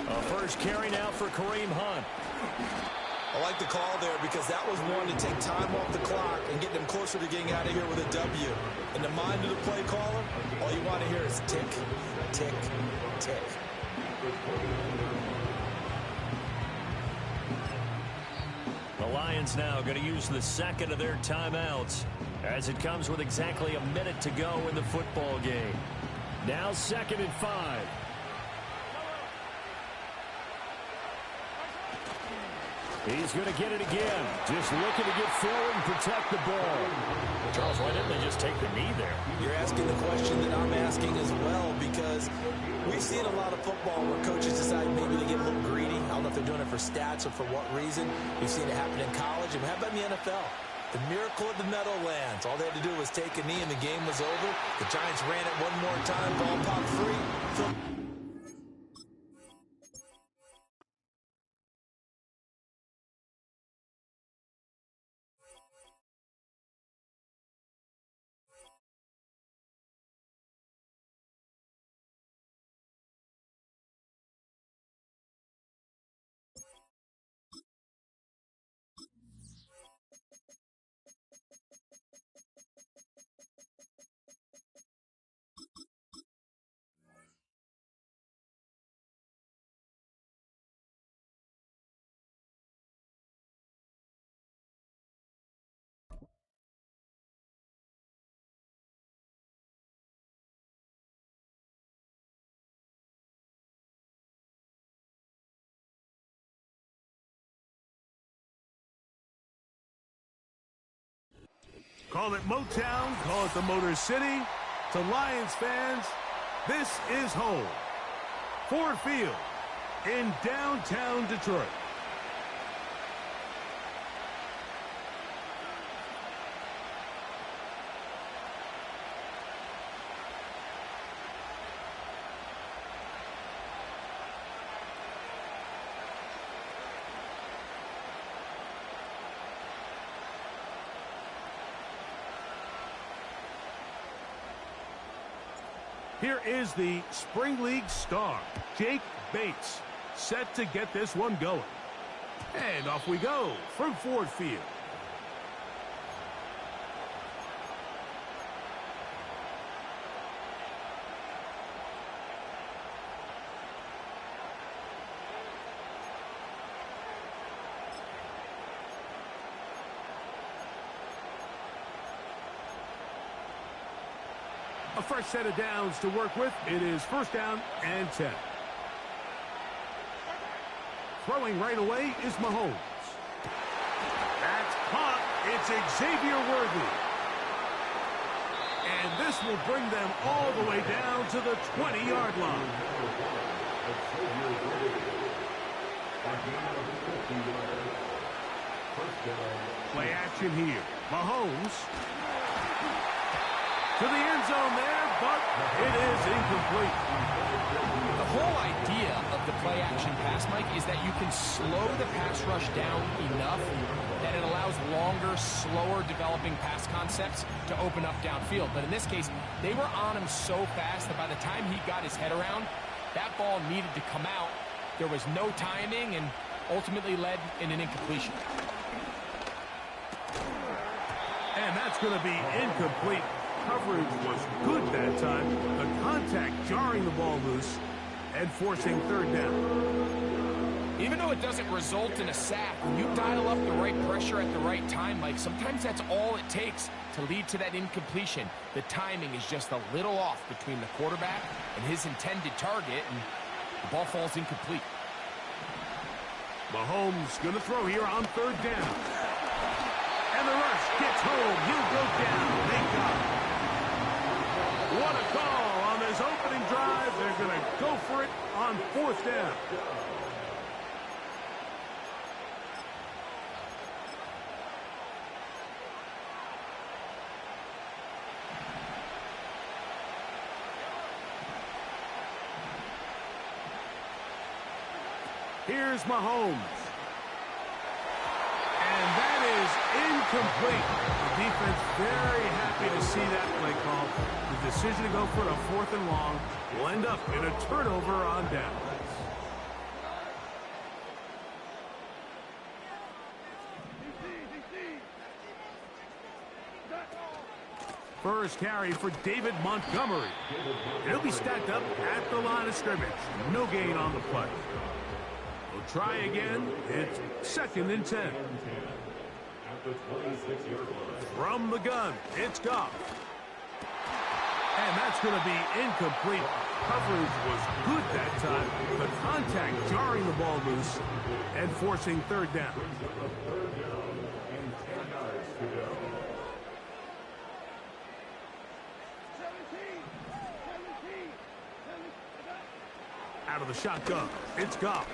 A first carry now for Kareem Hunt. I like the call there because that was one to take time off the clock and get them closer to getting out of here with a W. In the mind of the play caller, all you want to hear is tick, tick, tick. The Lions now going to use the second of their timeouts as it comes with exactly a minute to go in the football game. Now 2nd and 5. He's going to get it again. Just looking to get forward and protect the ball. Charles, why didn't they just take the knee there? You're asking the question that I'm asking as well, because we've seen a lot of football where coaches decide maybe they get a little greedy. I don't know if they're doing it for stats or for what reason. We've seen it happen in college. And how about in the NFL? The miracle of the Meadowlands. All they had to do was take a knee and the game was over. The Giants ran it one more time. Ball popped free. Call it Motown, call it the Motor City. To Lions fans, this is home. Ford Field in downtown Detroit. Here is the Spring League star, Jake Bates, set to get this one going. And off we go from Ford Field. A fresh set of downs to work with. It is 1st down and 10. Throwing right away is Mahomes. That's caught. It's Xavier Worthy. And this will bring them all the way down to the 20-yard line. Play action here. Mahomes to the end zone there, but it is incomplete. The whole idea of the play-action pass, Mike, is that you can slow the pass rush down enough that it allows longer, slower developing pass concepts to open up downfield. But in this case, they were on him so fast that by the time he got his head around, that ball needed to come out. There was no timing and ultimately led in an incompletion. And that's going to be incomplete. Coverage was good that time. The contact jarring the ball loose and forcing 3rd down. Even though it doesn't result in a sack, when you dial up the right pressure at the right time, Mike, sometimes that's all it takes to lead to that incompletion. The timing is just a little off between the quarterback and his intended target, and the ball falls incomplete. Mahomes going to throw here on third down. And the rush gets home. He'll go down. Thank God. What a call on this opening drive. They're going to go for it on fourth down. Here's Mahomes. And that is incomplete. The defense very happy to see that play call. The decision to go for a 4th and long will end up in a turnover on downs. First carry for David Montgomery. He'll be stacked up at the line of scrimmage. No gain on the play. We'll try again. It's 2nd and 10. From the gun, it's Goff. And that's going to be incomplete. Coverage was good that time. The contact jarring the ball loose and forcing 3rd down. Out of the shotgun, it's Goff.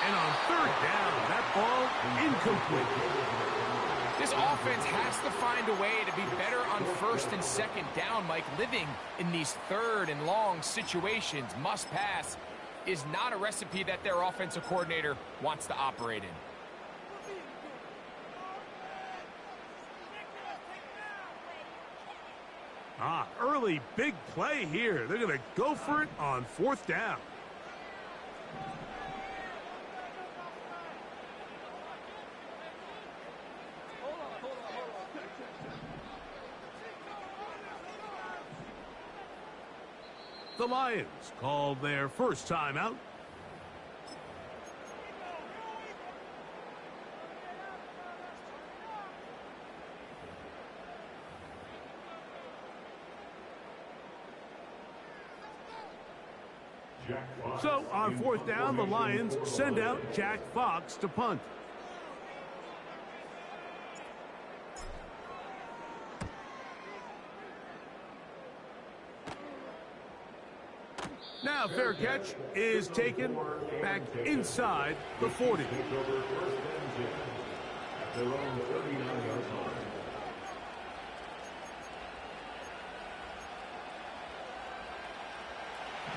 And on 3rd down, that ball incomplete. This offense has to find a way to be better on 1st and 2nd down, Mike. Living in these 3rd and long situations, must pass, is not a recipe that their offensive coordinator wants to operate in. Early big play here. They're going to go for it on 4th down. The Lions called their first timeout. So on 4th down, the Lions send out Jack Fox to punt. Now fair catch is taken back inside the 40.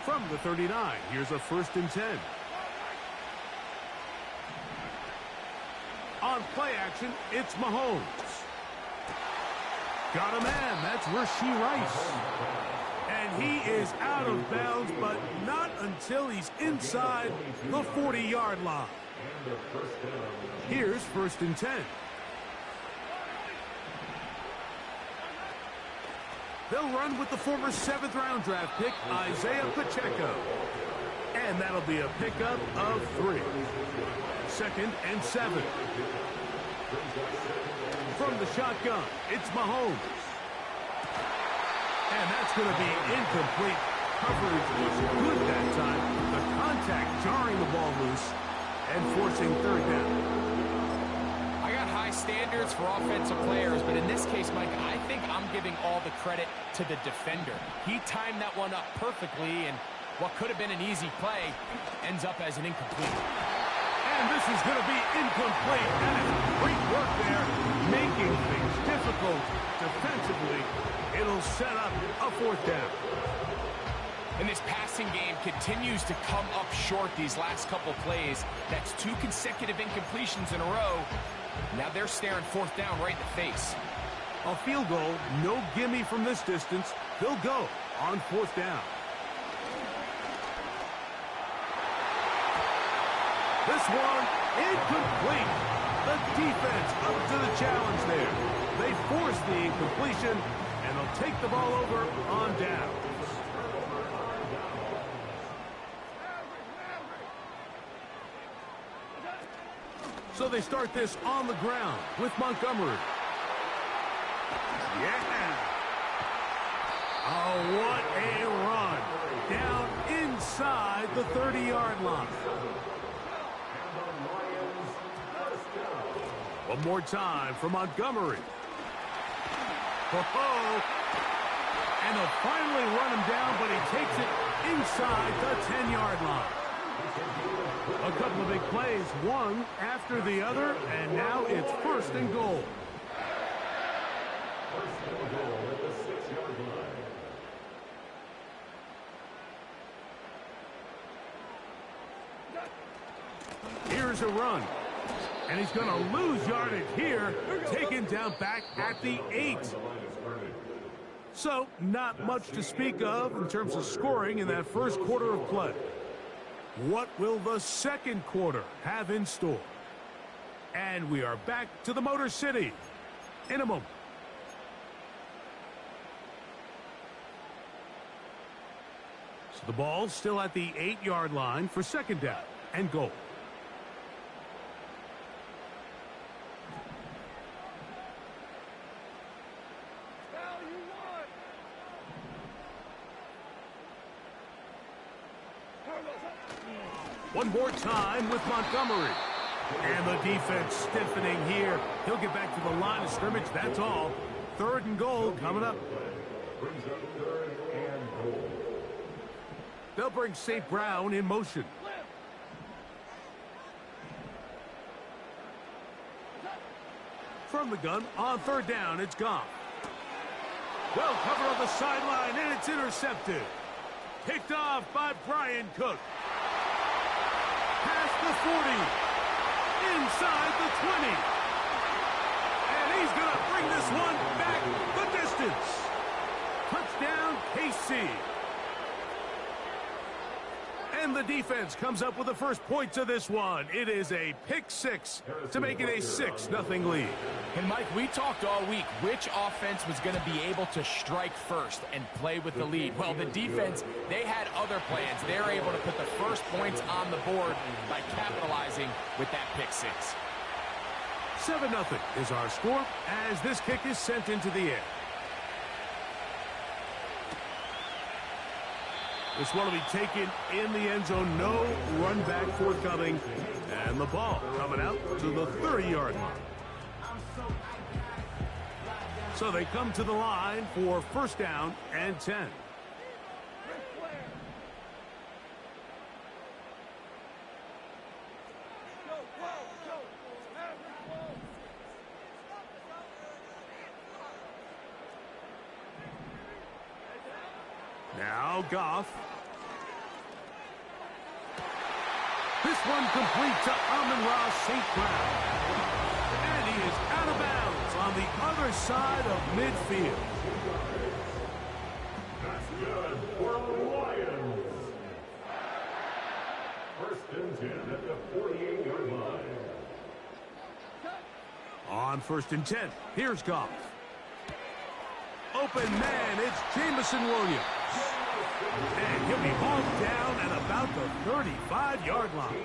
From the 39, here's a 1st and 10. On play action, it's Mahomes. Got a man, that's Rashee Rice. And he is out of bounds, but not until he's inside the 40-yard line. Here's 1st and 10. They'll run with the former 7th-round draft pick, Isaiah Pacheco. And that'll be a pickup of 3. 2nd and 7. From the shotgun, it's Mahomes. And that's going to be incomplete. Coverage was good that time. The contact jarring the ball loose and forcing 3rd down. I got high standards for offensive players, but in this case, Mike, I think I'm giving all the credit to the defender. He timed that one up perfectly, and what could have been an easy play ends up as an incomplete. And this is going to be incomplete. That is great work there, making things difficult defensively. It'll set up a 4th down. And this passing game continues to come up short these last couple plays. That's 2 consecutive incompletions in a row. Now they're staring 4th down right in the face. A field goal, no gimme from this distance. They'll go on 4th down. This one, incomplete. The defense up to the challenge there. They force the incompletion, and they'll take the ball over on down. So they start this on the ground with Montgomery. Yeah. Oh, what a run. Down inside the 30-yard line. One more time for Montgomery. Oh, and they'll finally run him down, but he takes it inside the 10-yard line. A couple of big plays, one after the other, and now it's 1st and goal. 1st and goal at the 6-yard line. Here's a run. And he's going to lose yardage here, taken down back at the 8. So, not much to speak of in terms of scoring in that first quarter of play. What will the second quarter have in store? And we are back to the Motor City in a moment. So the ball's still at the 8-yard line for 2nd down and goal. One more time with Montgomery. And the defense stiffening here. He'll get back to the line of scrimmage, that's all. 3rd and goal coming up. Brings up 3rd and goal. They'll bring St. Brown in motion. From the gun, on 3rd down, it's Goff. Well covered on the sideline, and it's intercepted. Picked off by Brian Cook. Past the 40. Inside the 20. And he's going to bring this one back the distance. Touchdown, KC. And the defense comes up with the first points of this one. It is a pick 6 to make it a 6-0 lead. And, Mike, we talked all week which offense was going to be able to strike first and play with the lead. Well, the defense, they had other plans. They're able to put the first points on the board by capitalizing with that pick 6. 7-0 is our score as this kick is sent into the air. This one will be taken in the end zone. No run back forthcoming. And the ball coming out to the 30-yard line. So they come to the line for 1st down and 10. Now Goff. This one complete to Amon-Ra St. Brown. And he is out of bounds on the other side of midfield. That's good for the Lions. 1st and 10 at the 48-yard line. On 1st and 10, here's Goff. Open man, it's Jamison Williams. And he'll be hauled down at about the 35-yard line.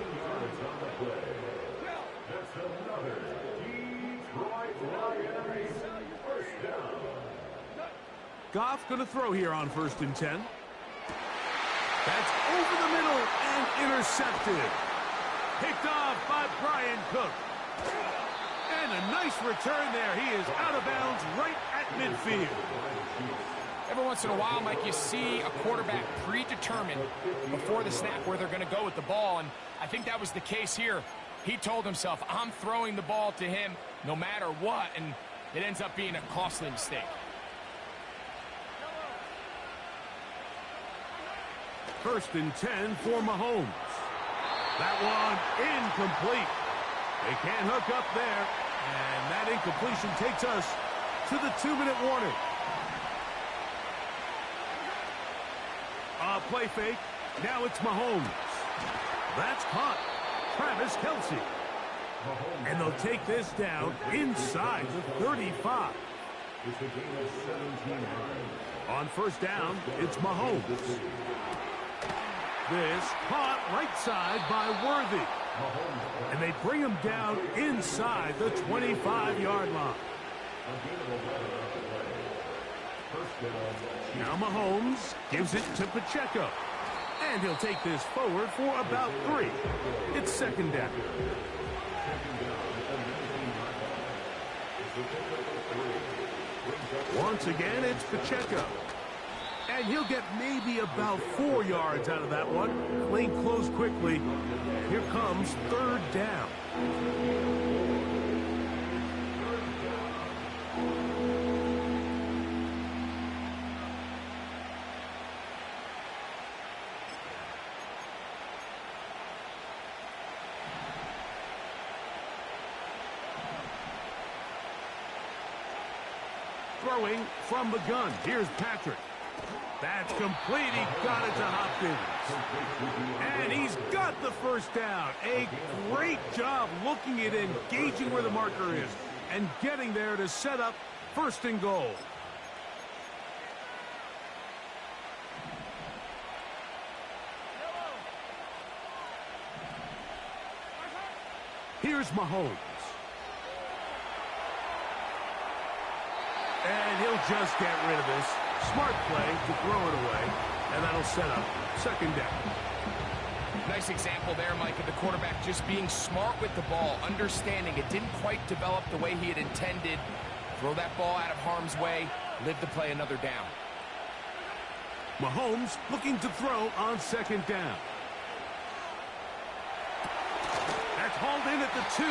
That's another Detroit Lions 1st down. Goff going to throw here on 1st and 10. That's over the middle and intercepted. Picked off by Brian Cook. And a nice return there. He is out of bounds right at midfield. Every once in a while, Mike, you see a quarterback predetermined before the snap where they're going to go with the ball, and I think that was the case here. He told himself, I'm throwing the ball to him no matter what, and it ends up being a costly mistake. 1st and 10 for Mahomes. That one incomplete. They can't hook up there, and that incompletion takes us to the 2-minute warning. Play fake. Now it's Mahomes. That's caught. Travis Kelce. And they'll take this down inside the 35. On 1st down, it's Mahomes. This caught right side by Worthy. And they bring him down inside the 25-yard line. Now Mahomes gives it to Pacheco. And he'll take this forward for about 3. It's second down. Once again, it's Pacheco. And he'll get maybe about 4 yards out of that one. Lane closed quickly. Here comes third down. Throwing from the gun. Here's Patrick. That's complete. He got it to Hopkins. And he's got the first down. A great job looking at engaging where the marker is and getting there to set up first and goal. Here's Mahomes. And he'll just get rid of this. Smart play to throw it away, and that'll set up second down. Nice example there, Mike, of the quarterback just being smart with the ball, understanding it didn't quite develop the way he had intended. Throw that ball out of harm's way, live to play another down. Mahomes looking to throw on second down. That's hauled in at the 2.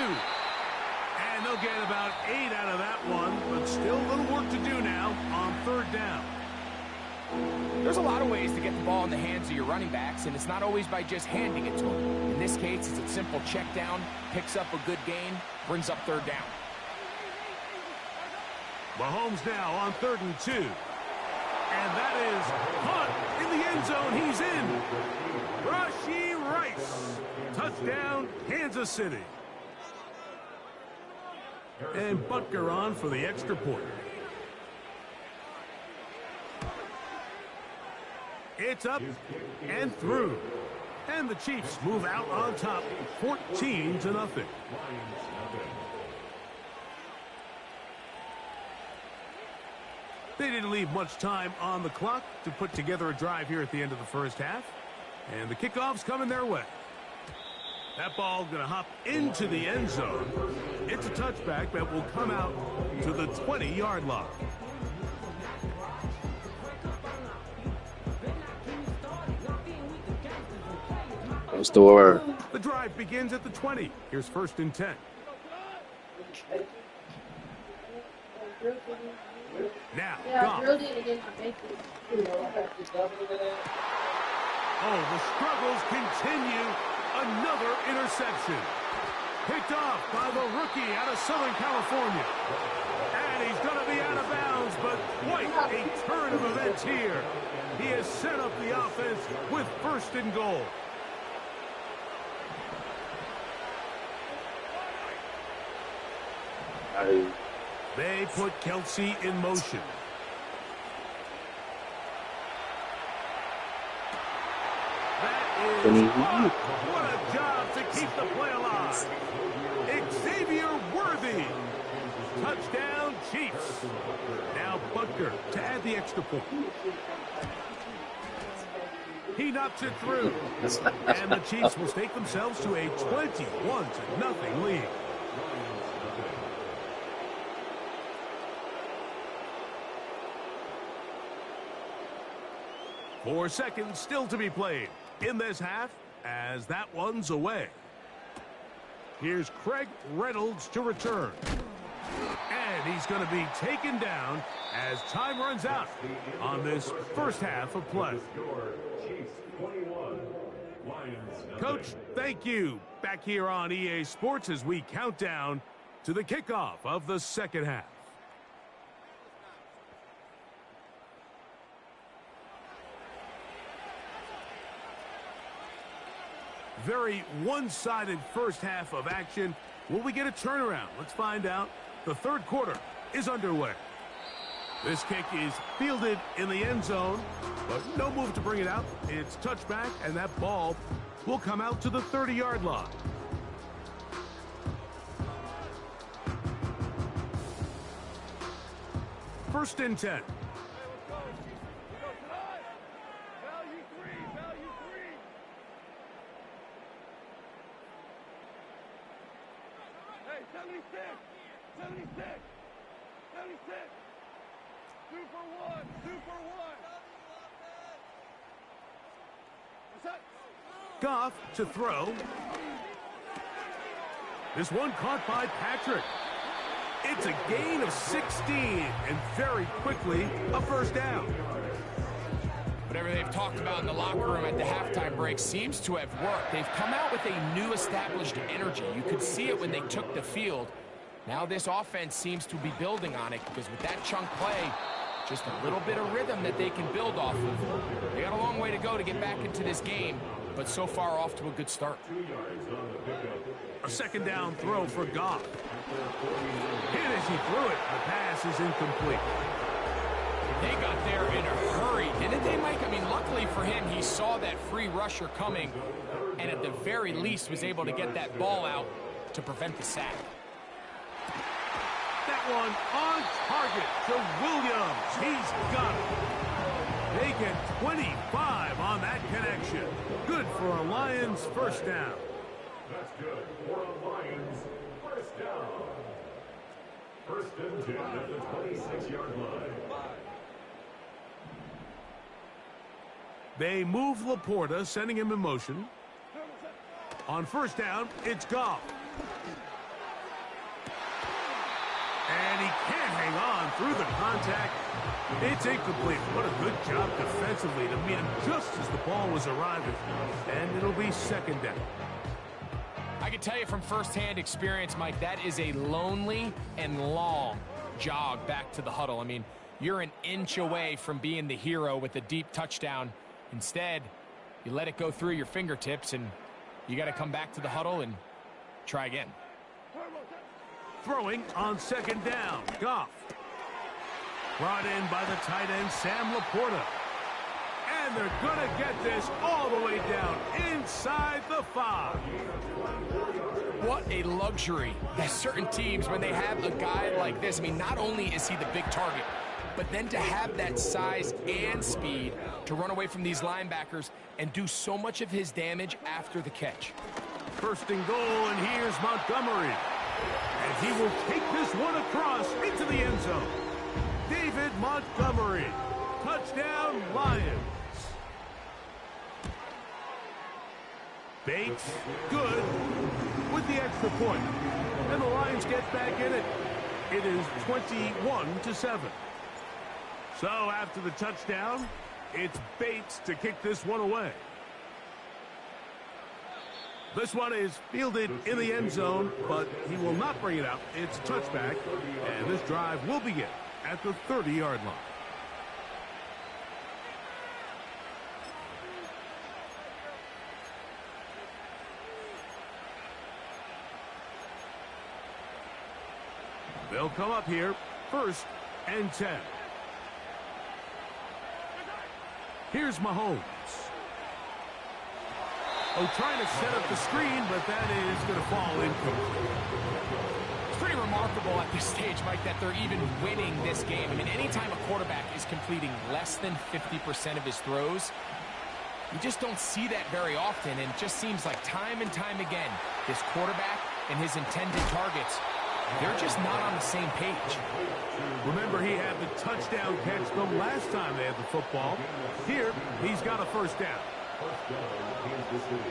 And they'll get about 8 out of that one, but still a little work to do now on third down. There's a lot of ways to get the ball in the hands of your running backs, and it's not always by just handing it to them. In this case, it's a simple check down, picks up a good gain, brings up third down. Mahomes now on 3rd and 2. And that is caught in the end zone. He's in. Rashee Rice. Touchdown, Kansas City. And Butker on for the extra point. It's up and through. And the Chiefs move out on top, 14-0. They didn't leave much time on the clock to put together a drive here at the end of the first half. And the kickoff's coming their way. That ball going to hop into the end zone. It's a touchback that will come out to the 20-yard line. What's the word? The drive begins at the 20. Here's 1st and 10. Now, Goff. Oh, the struggles continue. Another interception. Picked off by the rookie out of Southern California. And he's going to be out of bounds, but quite a turn of events here. He has set up the offense with 1st and goal. They put Kelsey in motion. That is what a job to keep the play alive. Xavier Worthy. Touchdown, Chiefs. Now Butker to add the extra point. He knocks it through. And the Chiefs will stake themselves to a 21-0 lead. Four seconds still to be played in this half as that one's away. Here's Craig Reynolds to return. And he's going to be taken down as time runs out on this first half of play. Coach, thank you. Back here on EA Sports as we count down to the kickoff of the second half. Very one-sided first half of action. Will we get a turnaround? Let's find out. The third quarter is underway. This kick is fielded in the end zone, but no move to bring it out. It's touchback, and that ball will come out to the 30-yard line. First and 10. Hey, 76! 76! 76! 2 for 1! 2 for 1! Goff to throw. This one caught by Patrick. It's a gain of 16, and very quickly, a first down. Whatever they've talked about in the locker room at the halftime break seems to have worked. They've come out with a new established energy. You could see it when they took the field. Now this offense seems to be building on it because with that chunk play, just a little bit of rhythm that they can build off of. They got a long way to go to get back into this game, but so far off to a good start. A second down throw for Goff. Hit as he threw it. The pass is incomplete. They got there in a hurry, didn't they, Mike? I mean, luckily for him, he saw that free rusher coming and at the very least was able to get that ball out to prevent the sack. That one on target to Williams. He's got it. They get 25 on that connection. Good for a Lions first down. That's good for a Lions first down. First and 10 at the 26-yard line. They move Laporta, sending him in motion. On first down, it's Goff. And he can't hang on through the contact. It's incomplete. What a good job defensively to meet him just as the ball was arriving. And it'll be second down. I can tell you from firsthand experience, Mike, that is a lonely and long jog back to the huddle. I mean, you're an inch away from being the hero with a deep touchdown. Instead, you let it go through your fingertips, and you got to come back to the huddle and try again. Throwing on second down, Goff. Brought in by the tight end, Sam Laporta. And they're going to get this all the way down inside the 5. What a luxury that certain teams, when they have a guy like this, I mean, not only is he the big target, but then to have that size and speed to run away from these linebackers and do so much of his damage after the catch. First and goal, and here's Montgomery. And he will take this one across into the end zone. David Montgomery. Touchdown, Lions. Bates, good, with the extra point. And the Lions get back in it. It is 21-7. So after the touchdown, it's Bates to kick this one away. This one is fielded in the end zone, but he will not bring it out. It's a touchback, and this drive will begin at the 30-yard line. They'll come up here, first and 10. Here's Mahomes. Oh, trying to set up the screen, but that is going to fall incomplete. It's pretty remarkable at this stage, Mike, that they're even winning this game. I mean, anytime a quarterback is completing less than 50% of his throws, you just don't see that very often, and it just seems like time and time again, this quarterback and his intended targets, they're just not on the same page. Remember, he had the touchdown catch the last time they had the football. Here, he's got a first down. First down, Kansas City.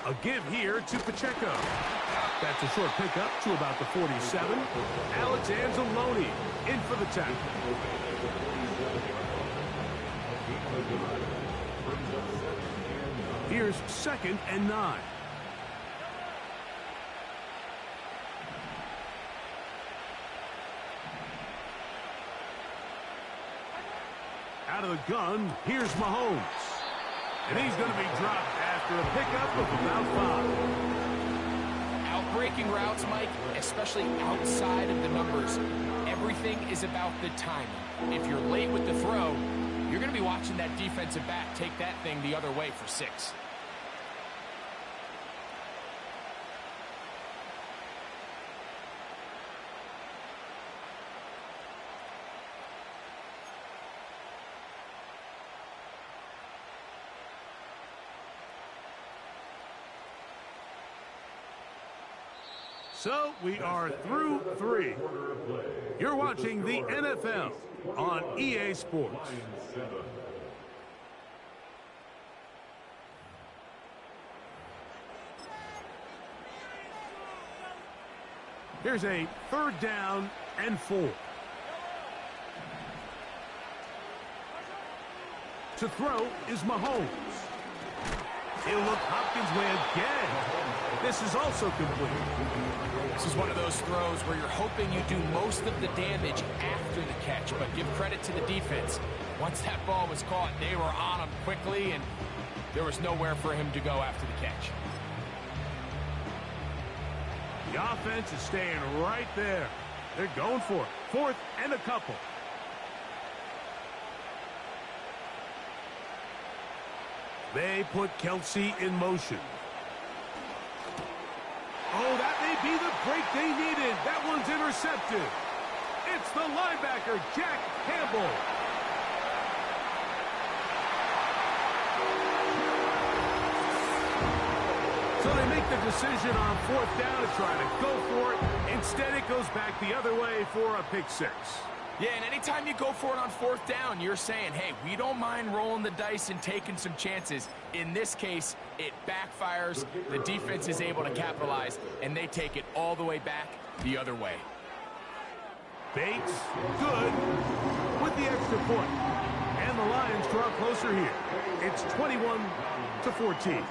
A give here to Pacheco. That's a short pickup to about the 47. Alex Anzalone in for the tackle. Here's second and 9. Out of the gun, here's Mahomes. And he's going to be dropped after a pickup of about 5. breaking routes, Mike, especially outside of the numbers, everything is about the timing. If you're late with the throw, you're going to be watching that defensive back take that thing the other way for 6. So we are through 3. You're watching the NFL on EA Sports. Here's a 3rd down and 4. To throw is Mahomes. He'll look Hopkins' way again. This is also complete. This is one of those throws where you're hoping you do most of the damage after the catch, but give credit to the defense. Once that ball was caught, they were on him quickly, and there was nowhere for him to go after the catch. The offense is staying right there. They're going for it. 4th and a couple. They put Kelsey in motion. Oh, that may be the break they needed. That one's intercepted. It's the linebacker, Jack Campbell. So they make the decision on 4th down to try to go for it. Instead, it goes back the other way for a pick 6. Yeah, and anytime you go for it on 4th down, you're saying, hey, we don't mind rolling the dice and taking some chances. In this case, it backfires. The defense is able to capitalize, and they take it all the way back the other way. Bates, good, with the extra point. And the Lions draw closer here. It's 21-14.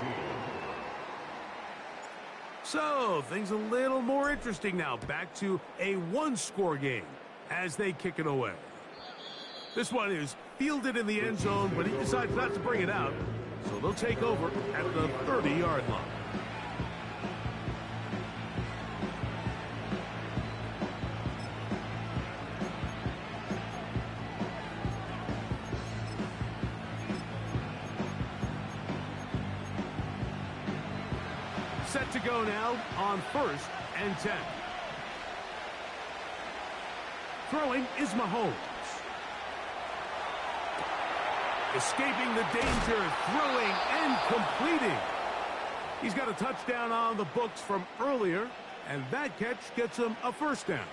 So, things a little more interesting now. Back to a 1-score game as they kick it away. This one is fielded in the end zone, but he decides not to bring it out. So they'll take over at the 30-yard line. Set to go now on 1st and 10. Throwing is Mahomes. Escaping the danger, throwing and completing. He's got a touchdown on the books from earlier, and that catch gets him a 1st down.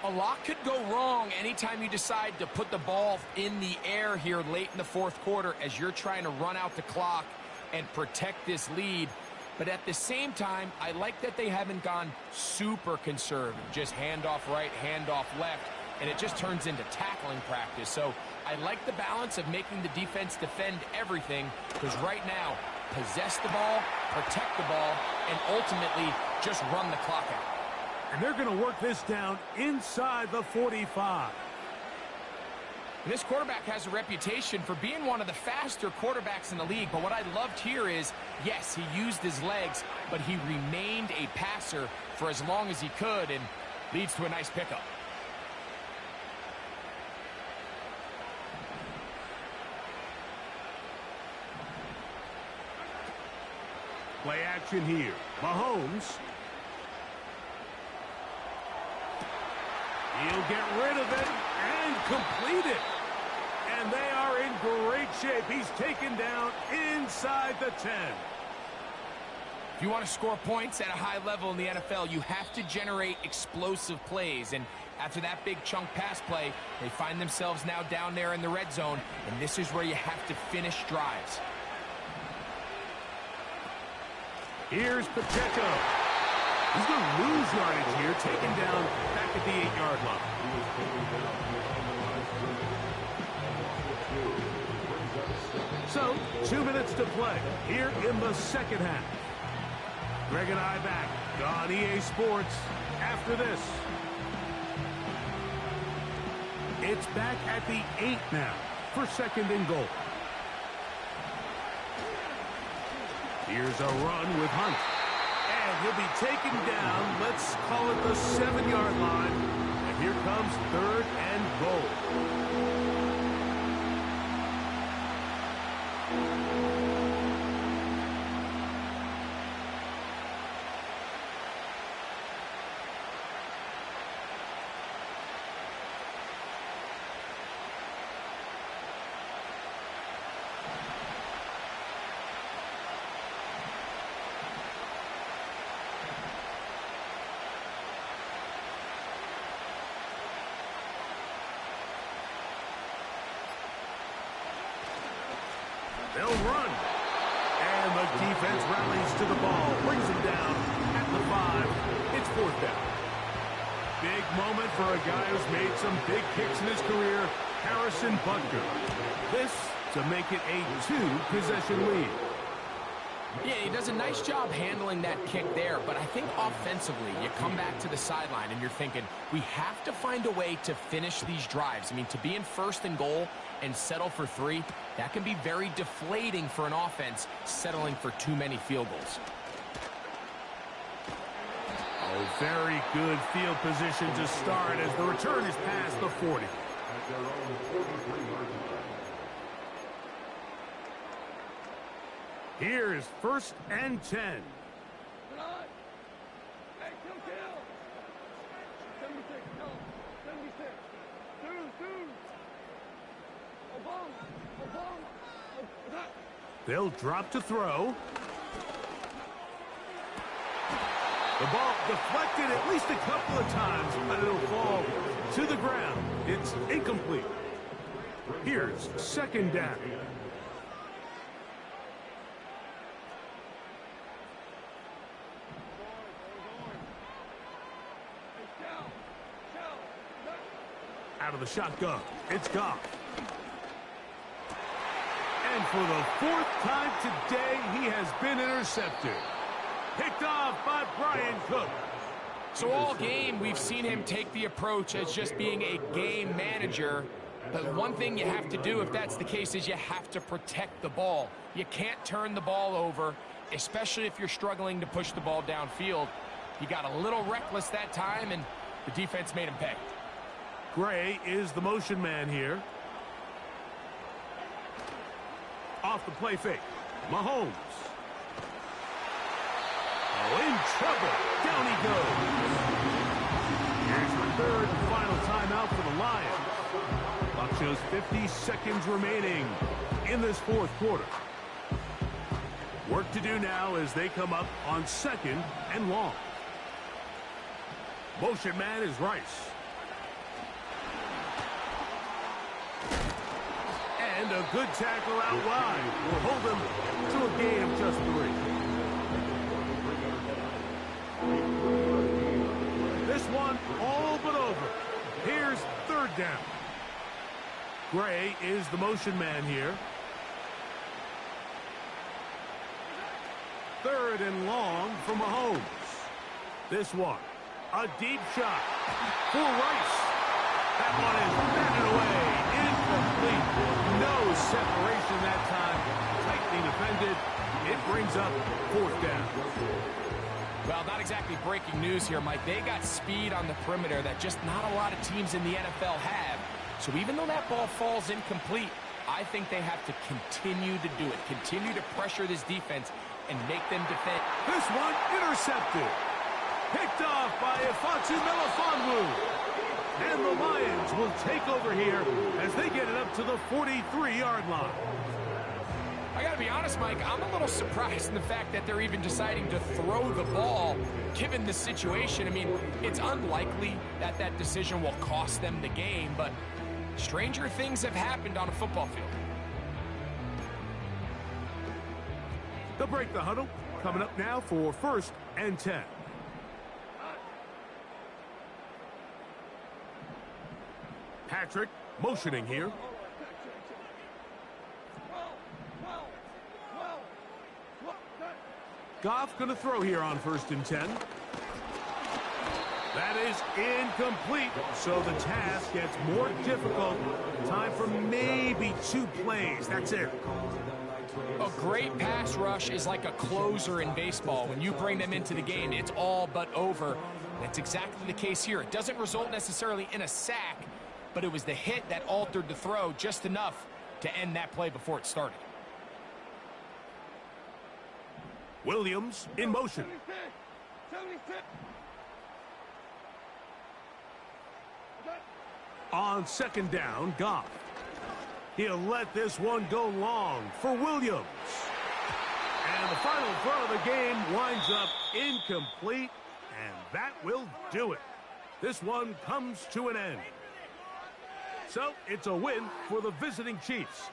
A lot could go wrong anytime you decide to put the ball in the air here late in the 4th quarter as you're trying to run out the clock and protect this lead. But at the same time, I like that they haven't gone super conservative. Just handoff right, handoff left, and it just turns into tackling practice. So I like the balance of making the defense defend everything, because right now, possess the ball, protect the ball, and ultimately just run the clock out. And they're going to work this down inside the 45. And this quarterback has a reputation for being one of the faster quarterbacks in the league, but what I loved here is, yes, he used his legs, but he remained a passer for as long as he could, and leads to a nice pickup. Play action here. Mahomes. He'll get rid of it and complete it. And they are in great shape. He's taken down inside the 10. If you want to score points at a high level in the NFL, you have to generate explosive plays. And after that big chunk pass play, they find themselves now down there in the red zone. And this is where you have to finish drives. Here's Pacheco. He's going to lose yardage here, taken down back at the 8-yard line. So, 2 minutes to play here in the 2nd half. Greg and I back on EA Sports after this. It's back at the 8 now for 2nd and goal. Here's a run with Hunt. And he'll be taken down. Let's call it the 7-yard line. And here comes 3rd and goal. They'll run. And the defense rallies to the ball, brings him down at the 5. It's 4th down. Big moment for a guy who's made some big kicks in his career, Harrison Butker. This to make it a 2-possession lead. Yeah, he does a nice job handling that kick there, but I think offensively, you come back to the sideline and you're thinking, we have to find a way to finish these drives. I mean, to be in 1st and goal and settle for 3, that can be very deflating for an offense settling for too many field goals. Oh, very good field position to start as the return is past the 40. At their own 43-yard line. Here is 1st and 10. They'll drop to throw. The ball deflected at least a couple of times, but it'll fall to the ground. It's incomplete. Here's 2nd down. Out of the shotgun, it's Goff. And for the 4th time today, he has been intercepted. Picked off by Brian Cook. So all game, we've seen him take the approach as just being a game manager. But one thing you have to do, if that's the case, is you have to protect the ball. You can't turn the ball over, especially if you're struggling to push the ball downfield. He got a little reckless that time, and the defense made him pay. Gray is the motion man here. Off the play fake. Mahomes. Oh, in trouble. Down he goes. Here's the 3rd and final timeout for the Lions. Clock shows 50 seconds remaining in this 4th quarter. Work to do now as they come up on 2nd and long. Motion man is Rice. And a good tackle out wide will hold them to a gain of just 3. This one all but over. Here's 3rd down. Gray is the motion man here. 3rd and long for Mahomes. This one, a deep shot for Rice. That one is batted away. Incomplete. No separation that time. Tightly defended. It brings up 4th down. Well, not exactly breaking news here, Mike. They got speed on the perimeter that just not a lot of teams in the NFL have. So even though that ball falls incomplete, I think they have to continue to do it. Continue to pressure this defense and make them defend. This one intercepted. Picked off by Ifeatu Melifonwu. And the Lions will take over here as they get it up to the 43-yard line. I got to be honest, Mike, I'm a little surprised in the fact that they're even deciding to throw the ball given the situation. I mean, it's unlikely that that decision will cost them the game, but stranger things have happened on a football field. They'll break the huddle. Coming up now for 1st and 10. Patrick motioning here. Goff going to throw here on 1st and 10. That is incomplete, so the task gets more difficult. Time for maybe 2 plays. That's it. A great pass rush is like a closer in baseball. When you bring them into the game, it's all but over. That's exactly the case here. It doesn't result necessarily in a sack, but it was the hit that altered the throw just enough to end that play before it started. Williams in motion. On second down, Goff. He'll let this one go long for Williams. And the final throw of the game winds up incomplete, and that will do it. This one comes to an end. So it's a win for the visiting Chiefs.